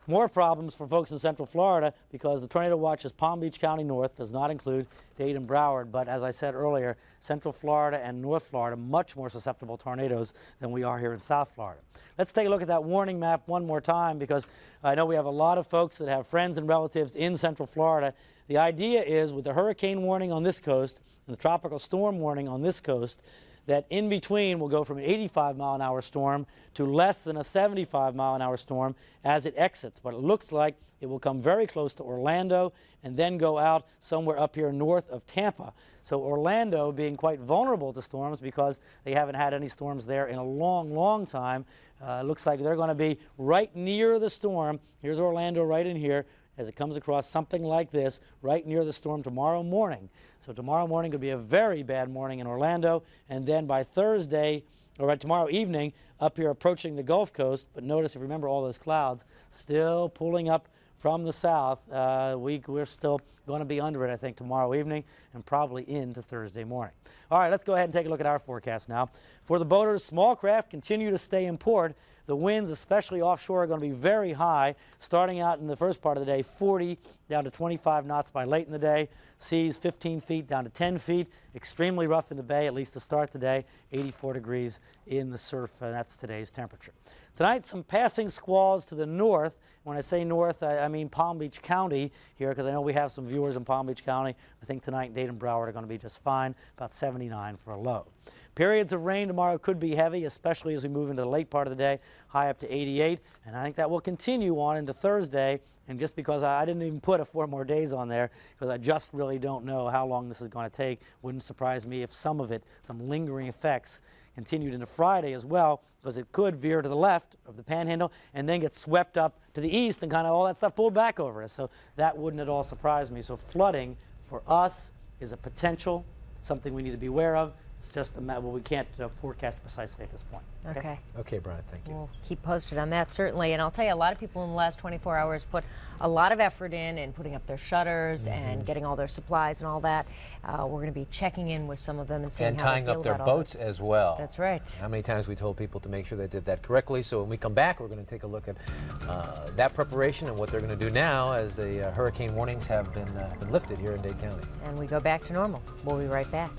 more problems for folks in Central Florida, because the tornado watch is Palm Beach County north, does not include Dade and Broward, but as I said earlier, Central Florida and North Florida much more susceptible to tornadoes than we are here in South Florida. Let's take a look at that warning map one more time, because I know we have a lot of folks that have friends and relatives in Central Florida. The idea is, with the hurricane warning on this coast and the tropical storm warning on this coast, that in between will go from an 85-mile-an-hour storm to less than a 75-mile-an-hour storm as it exits. But it looks like it will come very close to Orlando and then go out somewhere up here north of Tampa. So Orlando being quite vulnerable to storms because they haven't had any storms there in a long, long time. Looks like they're going to be right near the storm. Here's Orlando right in here as it comes across something like this right near the storm tomorrow morning. So tomorrow morning could be a very bad morning in Orlando, and then by Thursday, or by tomorrow evening, up here approaching the Gulf Coast. But notice, if you remember, all those clouds still pulling up from the south. We're still going to be under it, I think, tomorrow evening and probably into Thursday morning. All right, let's go ahead and take a look at our forecast now. For the boaters, small craft continue to stay in port. The winds, especially offshore, are going to be very high, starting out in the first part of the day, 40 down to 25 knots by late in the day. Seas 15 feet down to 10 feet. Extremely rough in the bay, at least to start the day. 84 degrees in the surf, and that's today's temperature. Tonight, some passing squalls to the north. When I say north, I mean Palm Beach County here, because I know we have some viewers in Palm Beach County. I think tonight Dade and Broward are going to be just fine, about 79 for a low. Periods of rain tomorrow could be heavy, especially as we move into the late part of the day, high up to 88. And I think that will continue on into Thursday. And just because I didn't even put 4 more days on there, because I just really don't know how long this is going to take. Wouldn't surprise me if some of it, some lingering effects, continued into Friday as well, because it could veer to the left of the panhandle and then get swept up to the east and kind of all that stuff pulled back over us. So that wouldn't at all surprise me. So flooding for us is a potential, something we need to be aware of, It's just we can't forecast precisely at this point. Okay. Okay, Brian, thank you. We'll keep posted on that, certainly. And I'll tell you, a lot of people in the last 24 hours put a lot of effort in putting up their shutters and getting all their supplies and all that. We're going to be checking in with some of them and seeing And how they tying feel up their about all boats this. as well. That's right. How many times we told people to make sure they did that correctly. So when we come back, we're going to take a look at that preparation and what they're going to do now as the hurricane warnings have been lifted here in Dade County. And we go back to normal. We'll be right back.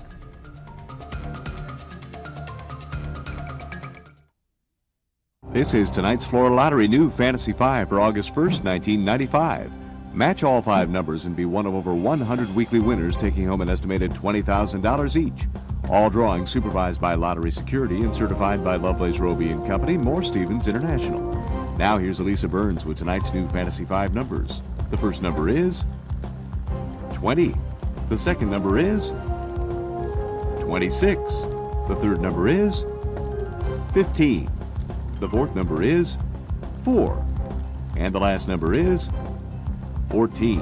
This is tonight's Florida Lottery new Fantasy 5 for August 1st, 1995. Match all 5 numbers and be one of over 100 weekly winners taking home an estimated $20,000 each. All drawings supervised by Lottery Security and certified by Lovelace Roby & Company, Moore Stevens International. Now here's Elisa Burns with tonight's new Fantasy 5 numbers. The first number is 20. The second number is 26. The third number is 15. The fourth number is 4. And the last number is 14.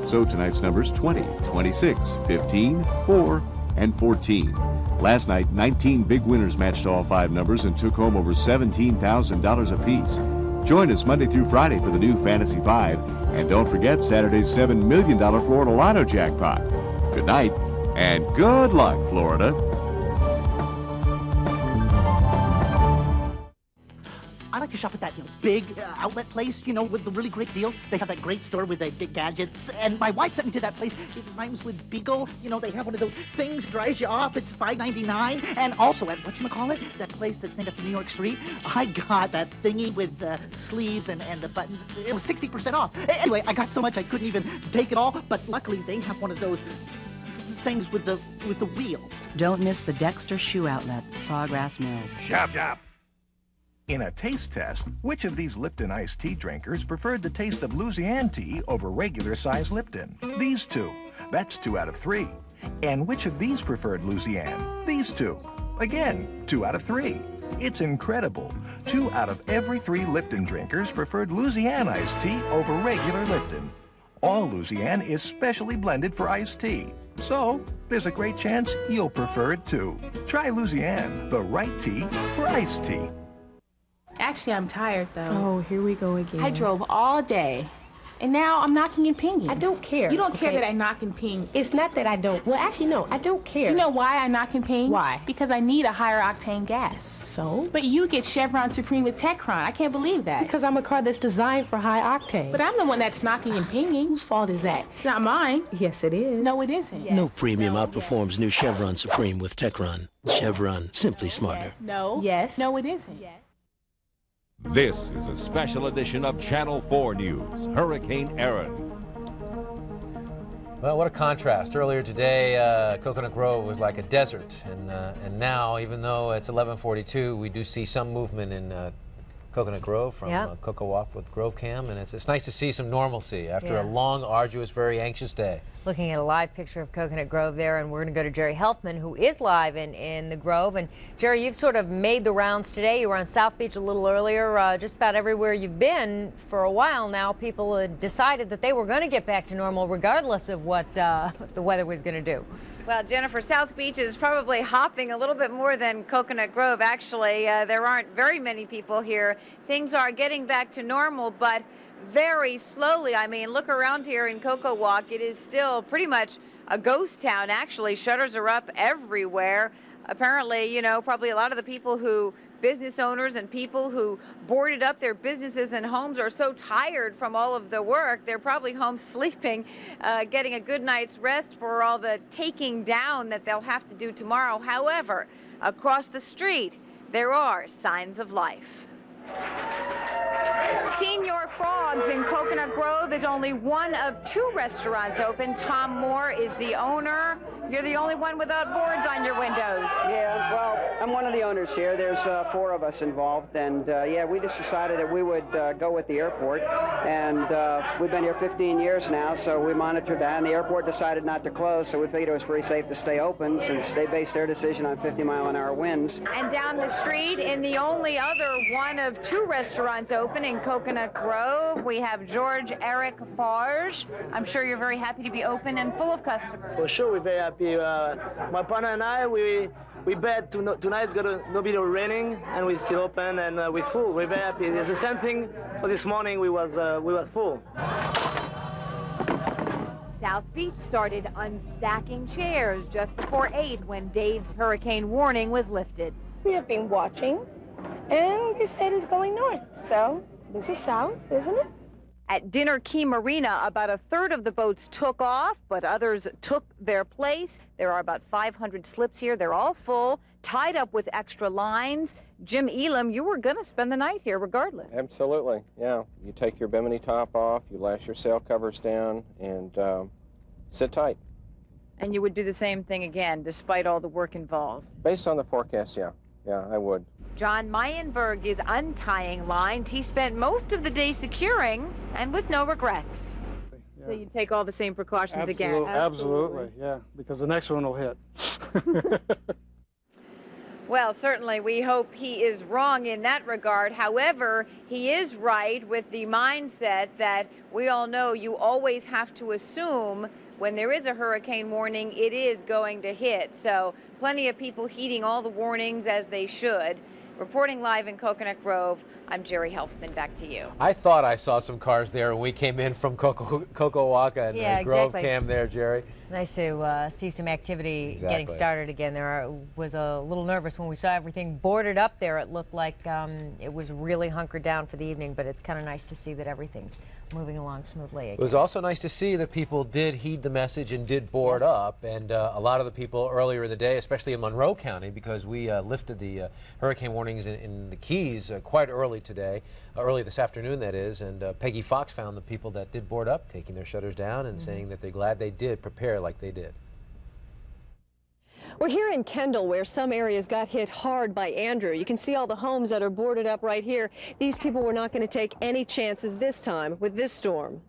So tonight's numbers 20, 26, 15, 4, and 14. Last night, 19 big winners matched all 5 numbers and took home over $17,000 apiece. Join us Monday through Friday for the new Fantasy 5. And don't forget Saturday's $7 million Florida Lotto jackpot. Good night, and good luck, Florida. I like to shop at that big outlet place, with the really great deals. They have that great store with the big gadgets. And my wife sent me to that place. It rhymes with Beagle. They have one of those things, dries you off. It's $5.99. And also at, whatchamacallit, that place that's named after New York Street, I got that thingy with the sleeves and the buttons. It was 60% off. Anyway, I got so much I couldn't even take it all. But luckily, they have one of those things with the wheels. Don't miss the Dexter Shoe Outlet, Sawgrass Mills. Shop, shop. In a taste test, which of these Lipton iced tea drinkers preferred the taste of Louisiana tea over regular size Lipton? These two. That's 2 out of 3. And which of these preferred Louisiana? These two. Again, 2 out of 3. It's incredible. 2 out of every 3 Lipton drinkers preferred Louisiana iced tea over regular Lipton. All Louisiana is specially blended for iced tea. So, there's a great chance you'll prefer it too. Try Louisiana, the right tea for iced tea. Actually, I'm tired, though. Oh, here we go again. I drove all day, and now I'm knocking and pinging. I don't care. You don't care that I knock and ping. It's not that I don't. Well, actually, no, I don't care. Do you know why I knock and ping? Why? Because I need a higher octane gas. So? But you get Chevron Supreme with Techron. I can't believe that. Because I'm a car that's designed for high octane. But I'm the one that's knocking and pinging. Whose fault is that? It's not mine. Yes, it is. No, it isn't. Yes. No premium outperforms new Chevron Supreme with Techron. Chevron, simply smarter. No. Yes. No, it isn't. Yes. This is a special edition of Channel 4 News, Hurricane Erin. Well, what a contrast. Earlier today, Coconut Grove was like a desert, and now, even though it's 11:42, we do see some movement in Coconut Grove from Coco Walk with Grove Cam, and it's nice to see some normalcy after a long, arduous, very anxious day. Looking at a live picture of Coconut Grove there, and we're going to go to Jerry Helfman, who is live in the Grove. And Jerry, you've sort of made the rounds today. You were on South Beach a little earlier. Just about everywhere you've been for a while now, people had decided that they were going to get back to normal regardless of what the weather was going to do. Well, Jennifer, South Beach is probably hopping a little bit more than Coconut Grove. Actually, there aren't very many people here. Things are getting back to normal, but very slowly. I mean, look around here in Coco Walk. It is still pretty much a ghost town, actually. Shutters are up everywhere. Apparently, probably a lot of the people business owners and people who boarded up their businesses and homes are so tired from all of the work. They're probably home sleeping, getting a good night's rest for all the taking down that they'll have to do tomorrow. However, across the street, there are signs of life. Senior Frogs in Coconut Grove is only one of 2 restaurants open. Tom Moore is the owner. You're the only one without boards on your windows. Yeah, well, I'm one of the owners here. There's 4 of us involved, and we just decided that we would go with the airport, and we've been here 15 years now, so we monitored that, and the airport decided not to close, so we figured it was pretty safe to stay open since they based their decision on 50-mile-an-hour winds. And down the street, in the only other one of 2 restaurants open in Coconut Grove, we have George Eric Farge. I'm sure you're very happy to be open and full of customers. Well, sure, we're very happy happy. My partner and I, we bet tonight's gonna not be raining, and we're still open, and we're full. We're very happy. It's the same thing for this morning. We were full. South Beach started unstacking chairs just before 8 when Dave's hurricane warning was lifted. We have been watching, and they said it's going north. So this is south, isn't it? At Dinner Key Marina, about a third of the boats took off, but others took their place. There are about 500 slips here. They're all full, tied up with extra lines. Jim Elam, you were going to spend the night here regardless. Absolutely, yeah. You take your bimini top off, you lash your sail covers down, and sit tight. And you would do the same thing again, despite all the work involved? Based on the forecast, yeah. Yeah, I would. John Meyenberg is untying lines he spent most of the day securing, and with no regrets. Yeah. So you take all the same precautions again? Absolutely, yeah, because the next one will hit. Well, certainly we hope he is wrong in that regard. However, he is right with the mindset that we all know you always have to assume when there is a hurricane warning, it is going to hit. So plenty of people heeding all the warnings as they should. Reporting live in Coconut Grove, I'm Jerry Helfman. Back to you. I thought I saw some cars there when we came in from Kokowaka and Grove Cam there, Jerry. Nice to see some activity getting started again. Was a little nervous when we saw everything boarded up there. It looked like it was really hunkered down for the evening, but it's kind of nice to see that everything's moving along smoothly again. It was also nice to see that people did heed the message and did board up, and a lot of the people earlier in the day, especially in Monroe County, because we lifted the hurricane warnings in the Keys quite early today, early this afternoon that is, and Peggy Fox found the people that did board up taking their shutters down and saying that they're glad they did prepare like they did. We're here in Kendall, where some areas got hit hard by Andrew. You can see all the homes that are boarded up right here. These people were not going to take any chances this time with this storm.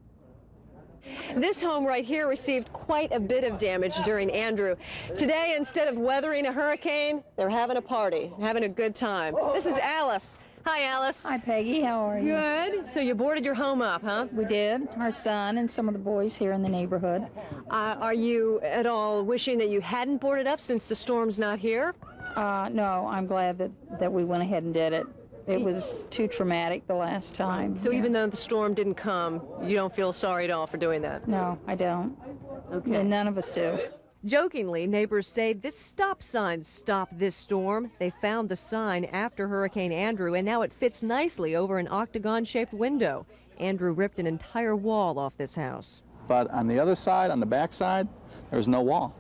This home right here received quite a bit of damage during Andrew. Today, instead of weathering a hurricane, they're having a party, having a good time. This is Alice. Hi, Alice. Hi, Peggy. How are you? Good. So you boarded your home up, huh? We did. Our son and some of the boys here in the neighborhood. Are you at all wishing that you hadn't boarded up since the storm's not here? No, I'm glad that we went ahead and did it. It was too traumatic the last time. So even though the storm didn't come, you don't feel sorry at all for doing that? No, I don't. Okay. And none of us do. Jokingly, neighbors say this stop sign stopped this storm. They found the sign after Hurricane Andrew, and now it fits nicely over an octagon-shaped window. Andrew ripped an entire wall off this house. But on the other side, on the back side, there was no wall.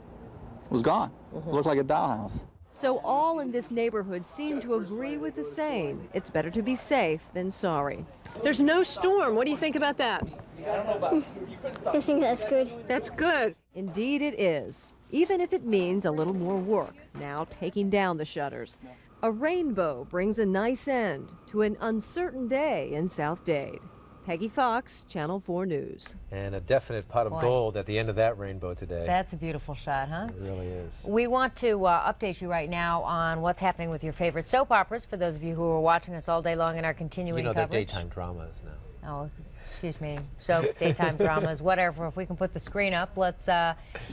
It was gone. It looked like a dollhouse. So all in this neighborhood seem to agree with the same. It's better to be safe than sorry. There's no storm. What do you think about that? I think that's good. That's good. Indeed it is, even if it means a little more work, now taking down the shutters. A rainbow brings a nice end to an uncertain day in South Dade. Peggy Fox, Channel 4 News. And a definite pot of gold at the end of that rainbow today. That's a beautiful shot, huh? It really is. We want to update you right now on what's happening with your favorite soap operas, for those of you who are watching us all day long in our continuing coverage. You know, they're daytime dramas now. Oh, excuse me, soaps, daytime dramas, whatever. If we can put the screen up, let's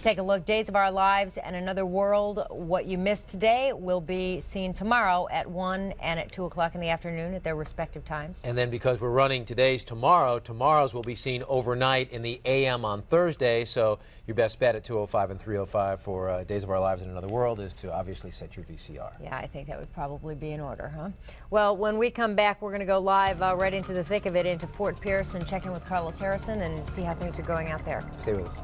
take a look. Days of Our Lives and Another World. What you missed today will be seen tomorrow at 1 and at 2 o'clock in the afternoon at their respective times. And then because we're running today's tomorrow's will be seen overnight in the AM on Thursday. So your best bet at 2:05 and 3:05 for Days of Our Lives and Another World is to obviously set your VCR. Yeah, I think that would probably be in order, huh? Well, when we come back, we're going to go live right into the thick of it, into Fort Pierce, and check in with Carlos Harrison and see how things are going out there. Stay with us.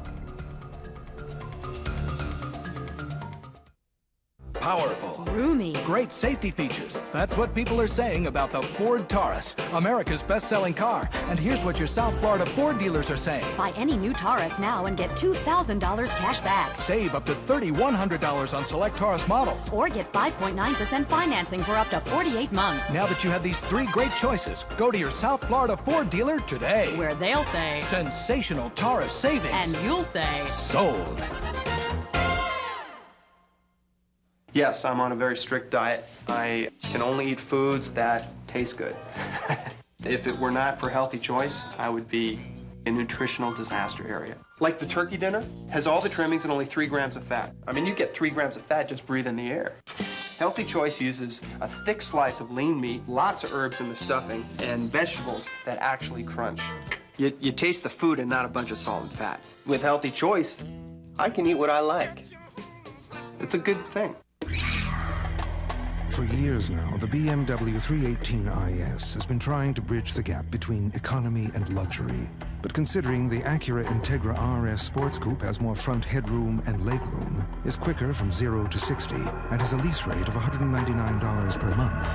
Powerful. Roomy. Great safety features. That's what people are saying about the Ford Taurus, America's best-selling car. And here's what your South Florida Ford dealers are saying. Buy any new Taurus now and get $2,000 cash back. Save up to $3,100 on select Taurus models. Or get 5.9% financing for up to 48 months. Now that you have these three great choices, go to your South Florida Ford dealer today. Where they'll say, sensational Taurus savings. And you'll say, sold. Yes, I'm on a very strict diet. I can only eat foods that taste good. If it were not for healthy choice, I would be a nutritional disaster area. Like the turkey dinner, has all the trimmings and only 3 grams of fat. I mean, you get 3 grams of fat just breathing the air. Healthy Choice uses a thick slice of lean meat, lots of herbs in the stuffing, and vegetables that actually crunch. You taste the food and not a bunch of salt and fat. With Healthy Choice, I can eat what I like. It's a good thing. For years now, the BMW 318IS has been trying to bridge the gap between economy and luxury. But considering the Acura Integra RS Sports Coupe has more front headroom and legroom, is quicker from 0 to 60, and has a lease rate of $199 per month.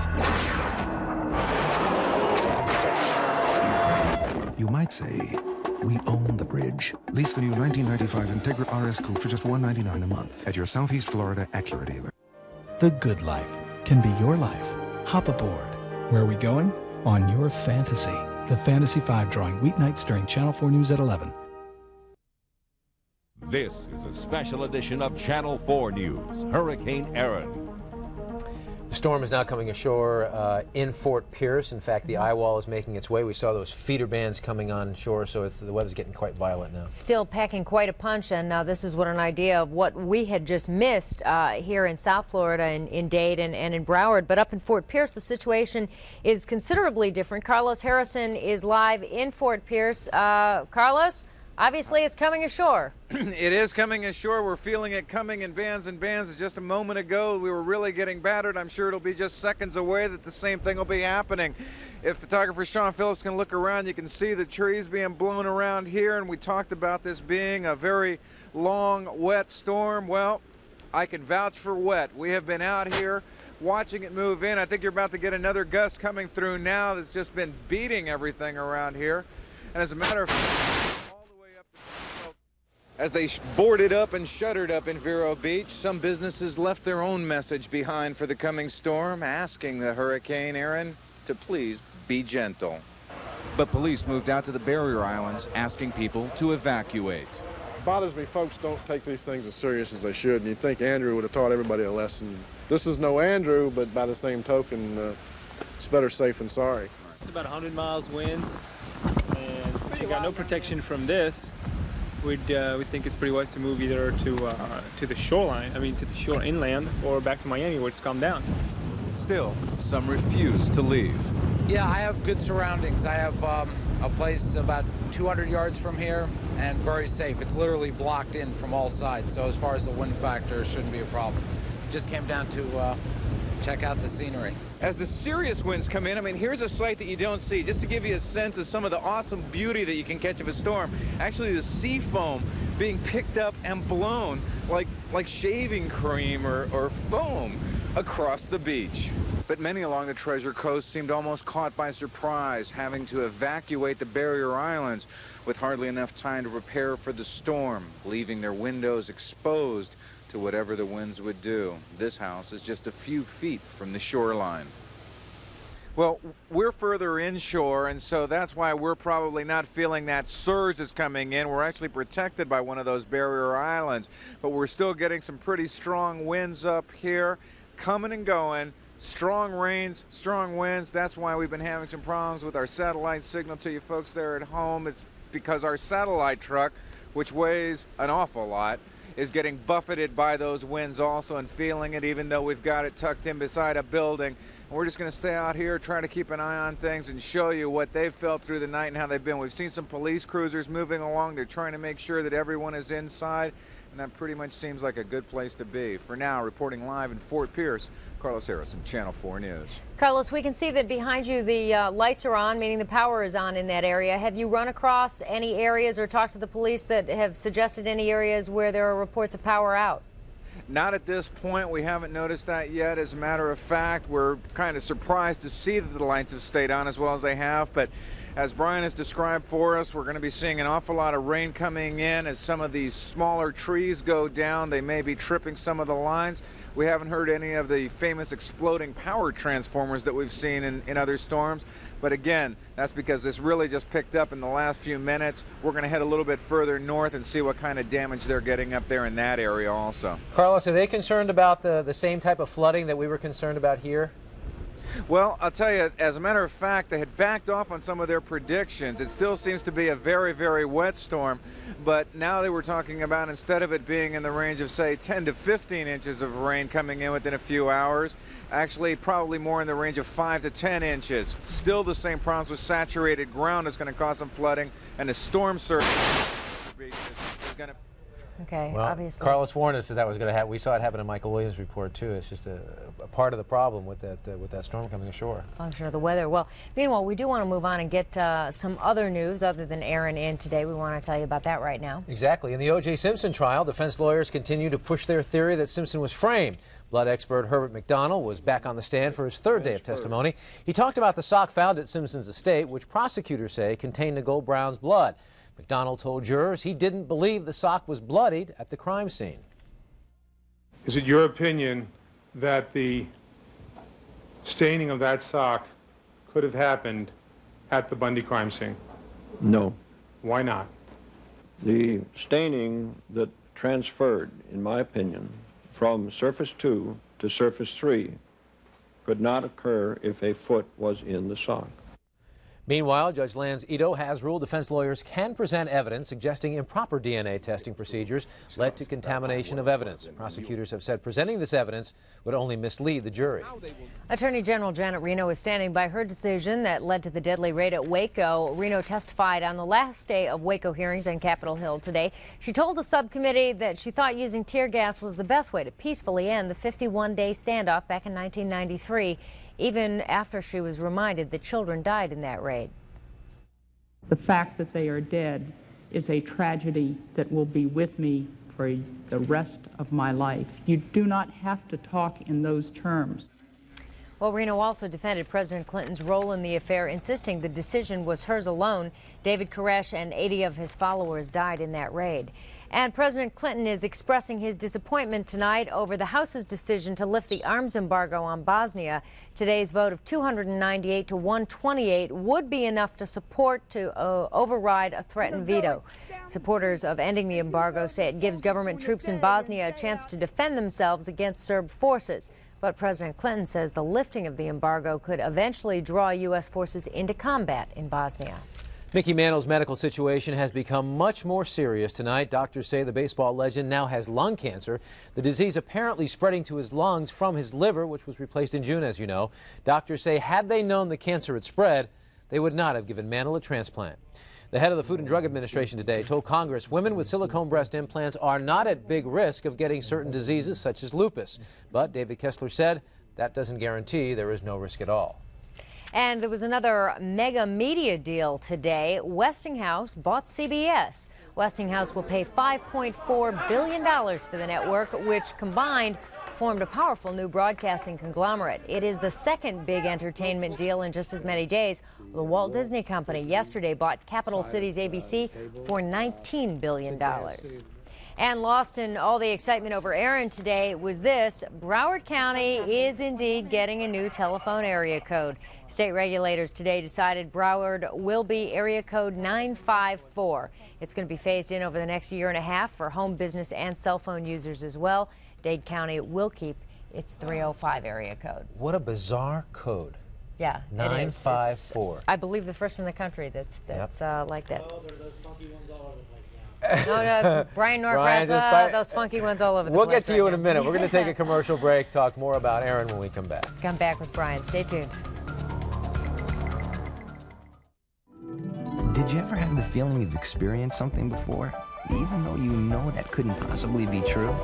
You might say, we own the bridge. Lease the new 1995 Integra RS Coupe for just $199 a month at your Southeast Florida Acura dealer. The good life can be your life. Hop aboard. Where are we going? On your fantasy. The Fantasy 5 drawing weeknights during Channel 4 News at 11. This is a special edition of Channel 4 News, Hurricane Erin. The storm is now coming ashore in Fort Pierce. In fact, the eye wall is making its way. We saw those feeder bands coming on shore, so the weather's getting quite violent now. Still packing quite a punch, and this is what an idea of what we had just missed here in South Florida, in Dade and in Broward. But up in Fort Pierce, the situation is considerably different. Carlos Harrison is live in Fort Pierce. Carlos, obviously it's coming ashore. It is coming ashore. We're feeling it coming in bands and bands. Just a moment ago, we were really getting battered. I'm sure it'll be just seconds away that the same thing will be happening. If photographer Sean Phillips can look around, you can see the trees being blown around here, and we talked about this being a very long, wet storm. Well, I can vouch for wet. We have been out here watching it move in. I think you're about to get another gust coming through now that's just been beating everything around here. And as a matter of fact, as they boarded up and shuttered up in Vero Beach, some businesses left their own message behind for the coming storm, asking the Hurricane Erin to please be gentle. But police moved out to the barrier islands, asking people to evacuate. It bothers me folks don't take these things as serious as they should, and you'd think Andrew would have taught everybody a lesson. This is no Andrew, but by the same token, it's better safe than sorry. It's about 100 miles winds, and since you got no protection from this, we'd think it's pretty wise to move either to the shoreline, to the shore inland, or back to Miami where it's calmed down. Still, some refuse to leave. Yeah, I have good surroundings. I have a place about 200 yards from here and very safe. It's literally blocked in from all sides, so as far as the wind factor, it shouldn't be a problem. Just came down to check out the scenery. As the serious winds come in, here's a sight that you don't see, just to give you a sense of some of the awesome beauty that you can catch of a storm. Actually, the sea foam being picked up and blown like shaving cream or foam across the beach. But many along the Treasure Coast seemed almost caught by surprise, having to evacuate the barrier islands with hardly enough time to prepare for the storm, leaving their windows exposed to whatever the winds would do. This house is just a few feet from the shoreline. Well, we're further inshore, and so that's why we're probably not feeling that surge that's coming in. We're actually protected by one of those barrier islands, but we're still getting some pretty strong winds up here, coming and going. Strong rains, strong winds. That's why we've been having some problems with our satellite signal to you folks there at home. It's because our satellite truck, which weighs an awful lot, is getting buffeted by those winds also and feeling it, even though we've got it tucked in beside a building. And we're just going to stay out here, trying to keep an eye on things and show you what they've felt through the night and how they've been. We've seen some police cruisers moving along. They're trying to make sure that everyone is inside, and that pretty much seems like a good place to be. For now, reporting live in Fort Pierce, Carlos Harrison, Channel 4 News. Carlos, we can see that behind you the lights are on, meaning the power is on in that area. Have you run across any areas or talked to the police that have suggested any areas where there are reports of power out? Not at this point. We haven't noticed that yet. As a matter of fact, we're kind of surprised to see that the lights have stayed on as well as they have. But as Brian has described for us, we're going to be seeing an awful lot of rain coming in as some of these smaller trees go down. They may be tripping some of the lines. We haven't heard any of the famous exploding power transformers that we've seen in other storms. But again, that's because this really just picked up in the last few minutes. We're going to head a little bit further north and see what kind of damage they're getting up there in that area also. Carlos, are they concerned about the same type of flooding that we were concerned about here? Well, I'll tell you, as a matter of fact, they had backed off on some of their predictions. It still seems to be a very, very wet storm, but now they were talking about, instead of it being in the range of, say, 10 to 15 inches of rain coming in within a few hours, actually probably more in the range of 5 to 10 inches. Still the same problems with saturated ground is going to cause some flooding, and the storm surge is going to... Okay, well, obviously. Carlos warned us that was going to happen. We saw it happen in Michael Williams' report, too. It's just a part of the problem with that storm coming ashore. Function of the weather. Well, meanwhile, we do want to move on and get some other news other than Erin in today. We want to tell you about that right now. Exactly. In the O.J. Simpson trial, defense lawyers continue to push their theory that Simpson was framed. Blood expert Herbert McDonald was back on the stand for his third day of testimony. He talked about the sock found at Simpson's estate, which prosecutors say contained Nicole Brown's blood. McDonald told jurors he didn't believe the sock was bloodied at the crime scene. Is it your opinion that the staining of that sock could have happened at the Bundy crime scene? No. Why not? The staining that transferred, in my opinion, from surface 2 to surface 3 could not occur if a foot was in the sock. Meanwhile, Judge Lance Ito has ruled defense lawyers can present evidence suggesting improper DNA testing procedures led to contamination of evidence. Prosecutors have said presenting this evidence would only mislead the jury. Attorney General Janet Reno is standing by her decision that led to the deadly raid at Waco. Reno testified on the last day of Waco hearings on Capitol Hill today. She told the subcommittee that she thought using tear gas was the best way to peacefully end the 51-day standoff back in 1993. Even after she was reminded that children died in that raid. The fact that they are dead is a tragedy that will be with me for the rest of my life. You do not have to talk in those terms. Well, Reno also defended President Clinton's role in the affair, insisting the decision was hers alone. David Koresh and 80 of his followers died in that raid. And President Clinton is expressing his disappointment tonight over the House's decision to lift the arms embargo on Bosnia. Today's vote of 298 to 128 would be enough to override a threatened veto. Supporters of ending the embargo say it gives government troops in Bosnia a chance to defend themselves against Serb forces. But President Clinton says the lifting of the embargo could eventually draw U.S. forces into combat in Bosnia. Mickey Mantle's medical situation has become much more serious tonight. Doctors say the baseball legend now has lung cancer, the disease apparently spreading to his lungs from his liver, which was replaced in June, as you know. Doctors say had they known the cancer had spread, they would not have given Mantle a transplant. The head of the Food and Drug Administration today told Congress women with silicone breast implants are not at big risk of getting certain diseases such as lupus. But David Kessler said that doesn't guarantee there is no risk at all. And there was another mega media deal today. Westinghouse bought CBS. Westinghouse will pay $5.4 billion for the network, which combined formed a powerful new broadcasting conglomerate. It is the second big entertainment deal in just as many days. The Walt Disney Company yesterday bought Capital Cities ABC for $19 billion. And lost in all the excitement over Erin today was this: Broward County is indeed getting a new telephone area code. State regulators today decided Broward will be area code 954. It's going to be phased in over the next year and a half for home, business, and cell phone users as well. Dade County will keep its 305 area code. What a bizarre code. Yeah, 954. I believe the first in the country that's like that. Oh, there are those funky ones all over the place. No, Brian Norcross, those funky ones all over the place. We'll get to you in a minute. We're going to take a commercial break, talk more about Erin when we come back. Come back with Brian. Stay tuned. Did you ever have the feeling you've experienced something before, even though you know that couldn't possibly be true?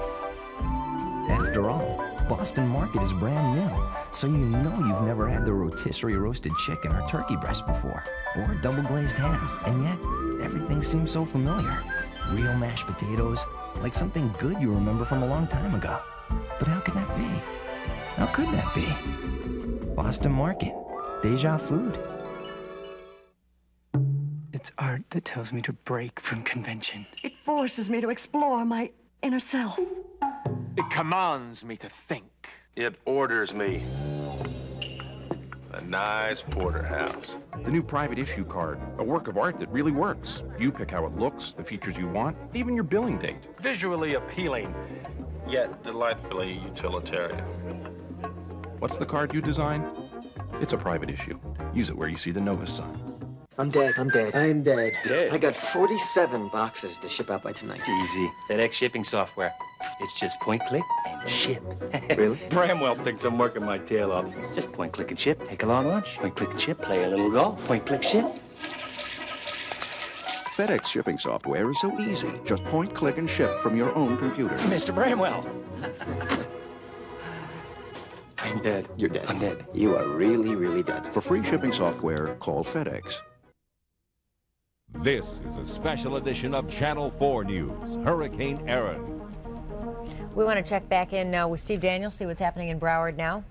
After all, Boston Market is brand new, so you know you've never had the rotisserie roasted chicken or turkey breast before, or double glazed ham, and yet everything seems so familiar. Real mashed potatoes, like something good you remember from a long time ago. But how could that be? How could that be? Boston Market, déjà food. It's art that tells me to break from convention. It forces me to explore my inner self. It commands me to think. It orders me. A nice porterhouse. The new private issue card, a work of art that really works. You pick how it looks, the features you want, even your billing date. Visually appealing, yet delightfully utilitarian. What's the card you designed? It's a private issue. Use it where you see the Nova sign. I'm dead. I'm dead. Dead? I got 47 boxes to ship out by tonight. Easy. FedEx shipping software. It's just point, click, and ship. Really? Bramwell thinks I'm working my tail off. Just point, click, and ship. Take a long lunch. Point, click, and ship. Play a little golf. Point, click, ship. FedEx shipping software is so easy. Just point, click, and ship from your own computer. Mr. Bramwell. I'm dead. You're dead. I'm dead. You are really, really dead. For free shipping software, call FedEx. This is a special edition of Channel 4 News, Hurricane Erin. We want to check back in with Steve Daniels, see what's happening in Broward now.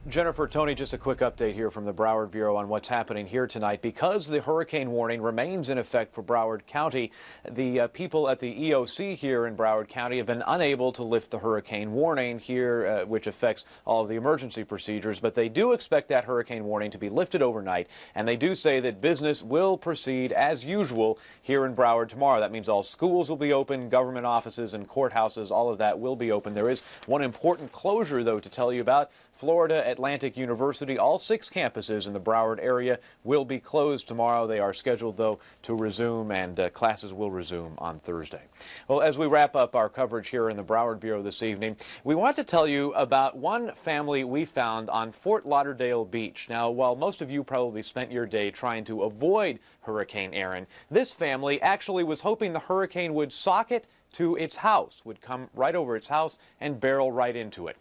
Jennifer, Tony, just a quick update here from the Broward Bureau on what's happening here tonight. Because the hurricane warning remains in effect for Broward County, the people at the EOC here in Broward County have been unable to lift the hurricane warning here, which affects all of the emergency procedures. But they do expect that hurricane warning to be lifted overnight, and they do say that business will proceed as usual here in Broward tomorrow. That means all schools will be open, government offices and courthouses, all of that will be open. There is one important closure, though, to tell you about. Florida Atlantic University, all 6 campuses in the Broward area will be closed tomorrow. They are scheduled, though, to resume, and classes will resume on Thursday. Well, as we wrap up our coverage here in the Broward Bureau this evening, we want to tell you about one family we found on Fort Lauderdale Beach. Now, while most of you probably spent your day trying to avoid Hurricane Erin, this family actually was hoping the hurricane would sock it to its house, would come right over its house and barrel right into it.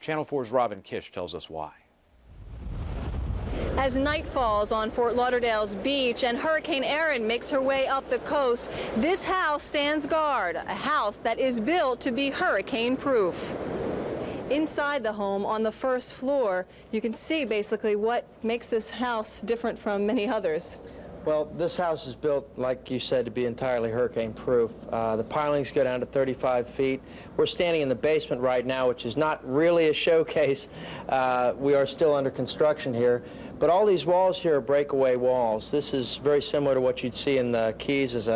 Channel 4's Robin Kish tells us why. As night falls on Fort Lauderdale's beach and Hurricane Erin makes her way up the coast, this house stands guard, a house that is built to be hurricane-proof. Inside the home on the first floor, you can see basically what makes this house different from many others. Well, this house is built, like you said, to be entirely hurricane-proof. The pilings go down to 35 feet. We're standing in the basement right now, which is not really a showcase. We are still under construction here. But all these walls here are breakaway walls. This is very similar to what you'd see in the Keys as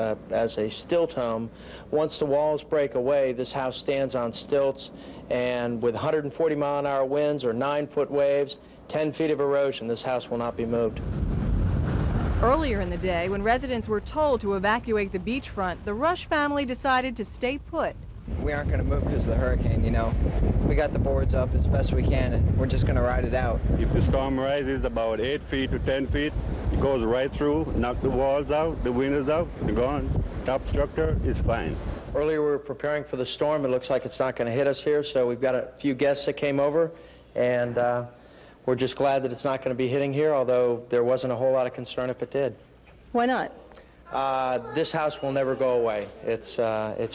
a stilt home. Once the walls break away, this house stands on stilts, and with 140-mile-an-hour winds or 9-foot waves, 10 feet of erosion, this house will not be moved. Earlier in the day, when residents were told to evacuate the beachfront, the Rush family decided to stay put. We aren't going to move because of the hurricane, you know. We got the boards up as best we can, and we're just going to ride it out. If the storm rises about 8 feet to 10 feet, it goes right through, knock the walls out, the windows out, they're gone. Top structure is fine. Earlier we were preparing for the storm. It looks like it's not going to hit us here, so we've got a few guests that came over, and we're just glad that it's not going to be hitting here, although there wasn't a whole lot of concern if it did. Why not? This house will never go away. It's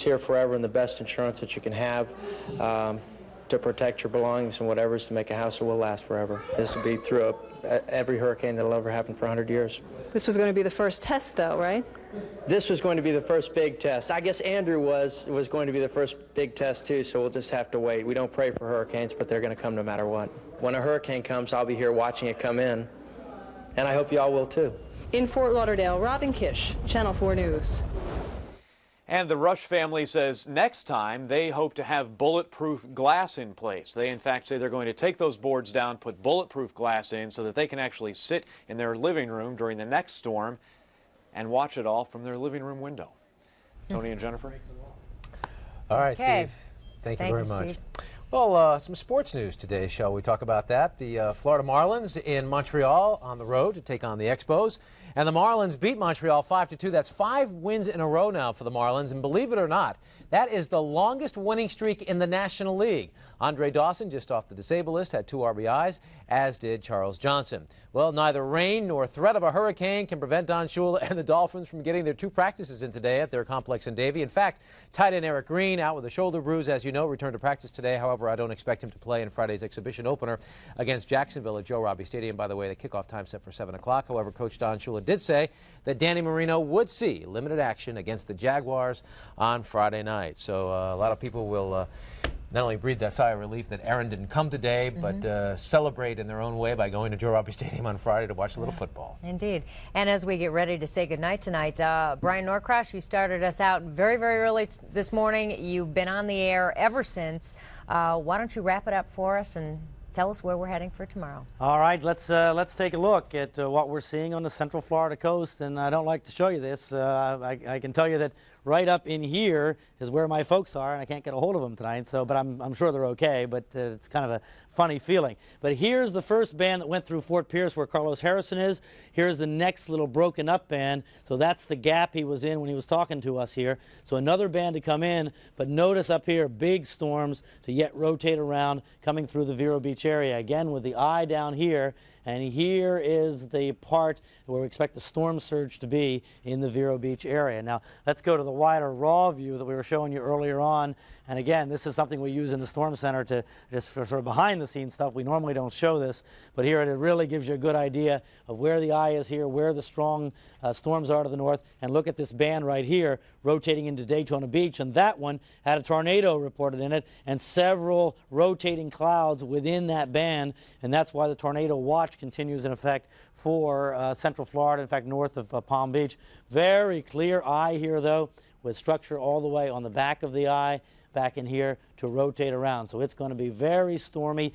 here forever, and the best insurance that you can have to protect your belongings and whatever is to make a house that will last forever. This will be through every hurricane that'll ever happen for 100 years. This was going to be the first test, though, right? This was going to be the first big test. I guess Andrew was going to be the first big test, too, so we'll just have to wait. We don't pray for hurricanes, but they're going to come no matter what. When a hurricane comes, I'll be here watching it come in, and I hope you all will, too. In Fort Lauderdale, Robin Kish, Channel 4 News. And the Rush family says next time they hope to have bulletproof glass in place. They, in fact, say they're going to take those boards down, put bulletproof glass in so that they can actually sit in their living room during the next storm and watch it all from their living room window. Tony and Jennifer? All right, Okay. Steve. Thank you very much. Steve. Well, some sports news today. Shall we talk about that? The Florida Marlins in Montreal on the road to take on the Expos. And the Marlins beat Montreal 5-2. That's 5 wins in a row now for the Marlins. And believe it or not, that is the longest winning streak in the National League. Andre Dawson, just off the disabled list, had 2 RBIs, as did Charles Johnson. Well, neither rain nor threat of a hurricane can prevent Don Shula and the Dolphins from getting their 2 practices in today at their complex in Davie. In fact, tight end Eric Green, out with a shoulder bruise, as you know, returned to practice today. However, I don't expect him to play in Friday's exhibition opener against Jacksonville at Joe Robbie Stadium. By the way, the kickoff time set for 7 o'clock. However, Coach Don Shula did say that Danny Marino would see limited action against the Jaguars on Friday night. So a lot of people will not only breathe that sigh of relief that Erin didn't come today, but celebrate in their own way by going to Joe Robbie Stadium on Friday to watch a little football. Indeed. And as we get ready to say goodnight tonight, Brian Norcross, you started us out very, very early this morning. You've been on the air ever since. Why don't you wrap it up for us and tell us where we're heading for tomorrow. All right, let's take a look at what we're seeing on the Central Florida coast. And I don't like to show you this. I can tell you that right up in here is where my folks are, and I can't get a hold of them tonight. But I'm sure they're okay. But it's kind of a funny feeling. But here's the first band that went through Fort Pierce, where Carlos Harrison is. Here's the next little broken up band. So that's the gap he was in when he was talking to us here. So another band to come in. But notice up here, big storms to yet rotate around, coming through the Vero Beach area. Again, with the eye down here. And here is the part where we expect the storm surge to be in the Vero Beach area. Now, let's go to the wider raw view that we were showing you earlier on. And again, this is something we use in the Storm Center to just for sort of behind-the-scenes stuff. We normally don't show this, but here it really gives you a good idea of where the eye is here, where the strong storms are to the north. And look at this band right here rotating into Daytona Beach. And that one had a tornado reported in it and several rotating clouds within that band. And that's why the tornado watch continues in effect for Central Florida, in fact, north of Palm Beach. Very clear eye here, though, with structure all the way on the back of the eye, back in here to rotate around. So it's going to be very stormy,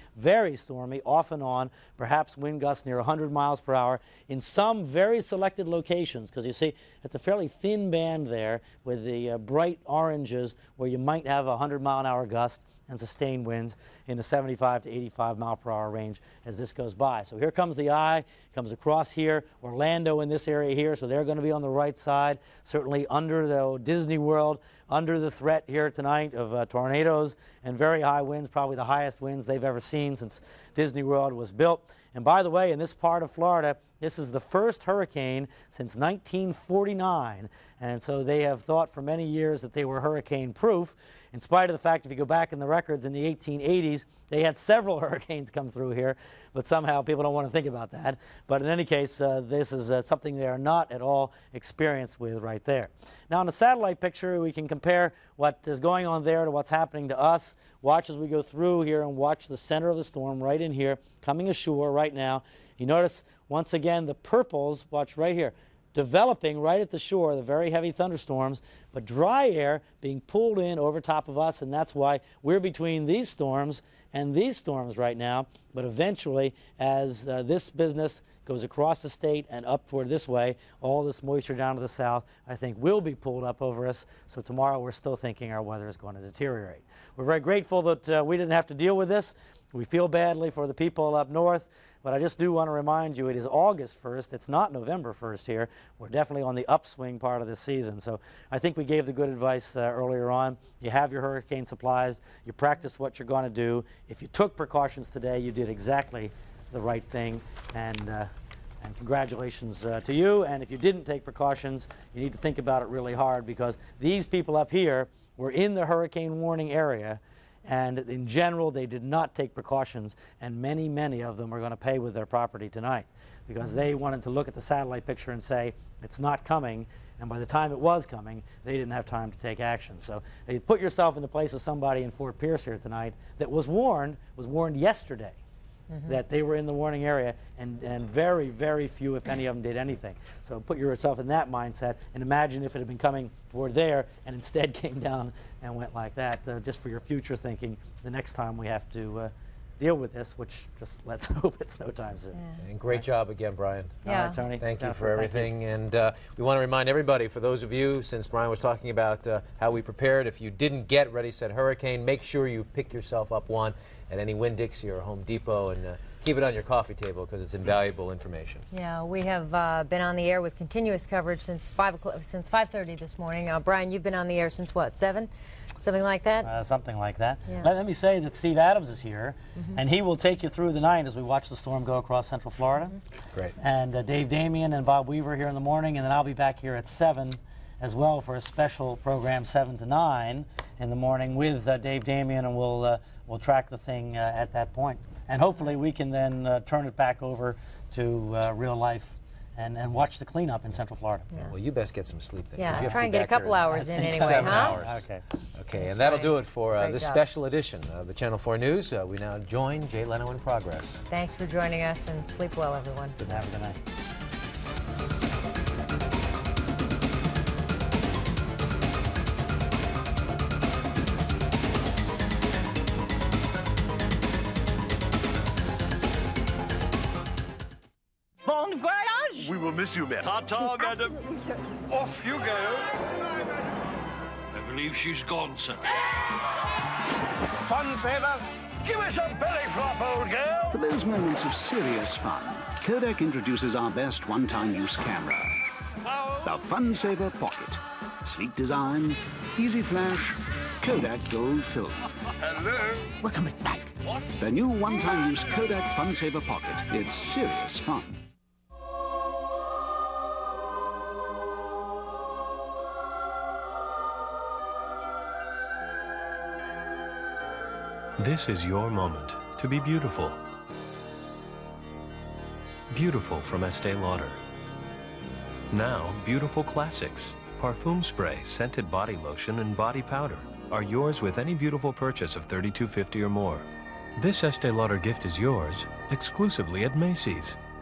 off and on, perhaps wind gusts near 100 miles per hour in some very selected locations, because you see it's a fairly thin band there with the bright oranges where you might have a 100-mile-an-hour gust and sustained winds in the 75 to 85 mile per hour range as this goes by. So here comes the eye, comes across here, Orlando in this area here, so they're going to be on the right side, certainly under the Disney World, under the threat here tonight of tornadoes and very high winds, probably the highest winds they've ever seen since Disney World was built. And by the way, in this part of Florida, this is the first hurricane since 1949, and so they have thought for many years that they were hurricane-proof, in spite of the fact, if you go back in the records in the 1880s, they had several hurricanes come through here, but somehow people don't want to think about that. But in any case, this is something they are not at all experienced with right there. Now, in the satellite picture, we can compare what is going on there to what's happening to us. Watch as we go through here and watch the center of the storm right in here, coming ashore right now. You notice, once again, the purples, watch right here, developing right at the shore, the very heavy thunderstorms, but dry air being pulled in over top of us, and that's why we're between these storms and these storms right now. But eventually, as this business goes across the state and up toward this way, all this moisture down to the south, I think, will be pulled up over us. So tomorrow, we're still thinking our weather is going to deteriorate. We're very grateful that we didn't have to deal with this. We feel badly for the people up north. But I just do want to remind you, it is August 1st. It's not November 1st here. We're definitely on the upswing part of the season. So I think we gave the good advice earlier on. You have your hurricane supplies. You practice what you're going to do. If you took precautions today, you did exactly the right thing. And congratulations to you. And if you didn't take precautions, you need to think about it really hard, because these people up here were in the hurricane warning area. And in general, they did not take precautions, and many, many of them are going to pay with their property tonight, because they wanted to look at the satellite picture and say, it's not coming, and by the time it was coming, they didn't have time to take action. So you put yourself in the place of somebody in Fort Pierce here tonight that was warned yesterday that they were in the warning area, and very, very few, if any of them, did anything. So put yourself in that mindset and imagine if it had been coming toward there and instead came down and went like that, just for your future thinking the next time we have to deal with this, which just let's hope it's no time soon. Yeah. And great job again, Brian. Yeah. All right, Tony. Thank you Jennifer, for everything. And we want to remind everybody, for those of you, since Brian was talking about how we prepared, if you didn't get Ready, Set, Hurricane, make sure you pick yourself up one at any Winn-Dixie or Home Depot, and keep it on your coffee table, because it's invaluable information. Yeah, we have been on the air with continuous coverage since 5:30 this morning. Brian, you've been on the air since what, 7? Something like that? Something like that. Yeah. Let me say that Steve Adams is here, and he will take you through the night as we watch the storm go across Central Florida. Great. And Dave Damien and Bob Weaver here in the morning, and then I'll be back here at 7 as well for a special program, 7 to 9 in the morning with Dave Damien, and we'll track the thing at that point. And hopefully we can then turn it back over to real life and watch the cleanup in Central Florida. Yeah. Well, you best get some sleep then. Yeah, you have try to and be get a back couple here at hours in anyway, 7 huh? hours. Okay. Okay, Thanks, and that'll Brian. do it for Great this job. special edition of the Channel 4 News. We now join Jay Leno in Progress. Thanks for joining us, and sleep well, everyone. Have a good night. Bon voyage! We will miss you, madam. Ta-ta, madam. Absolutely, sir. Off you go. I believe she's gone, sir. Fun saver, give us a belly flop, old girl. For those moments of serious fun, Kodak introduces our best one-time use camera, the Fun Saver Pocket. Sleek design, easy flash, Kodak Gold film. Hello. Welcome back. What? The new one-time use Kodak Fun Saver Pocket. It's serious fun. This is your moment to be beautiful. Beautiful from Estee Lauder. Now, beautiful classics. Parfum spray, scented body lotion, and body powder are yours with any beautiful purchase of $32.50 or more. This Estee Lauder gift is yours exclusively at Macy's.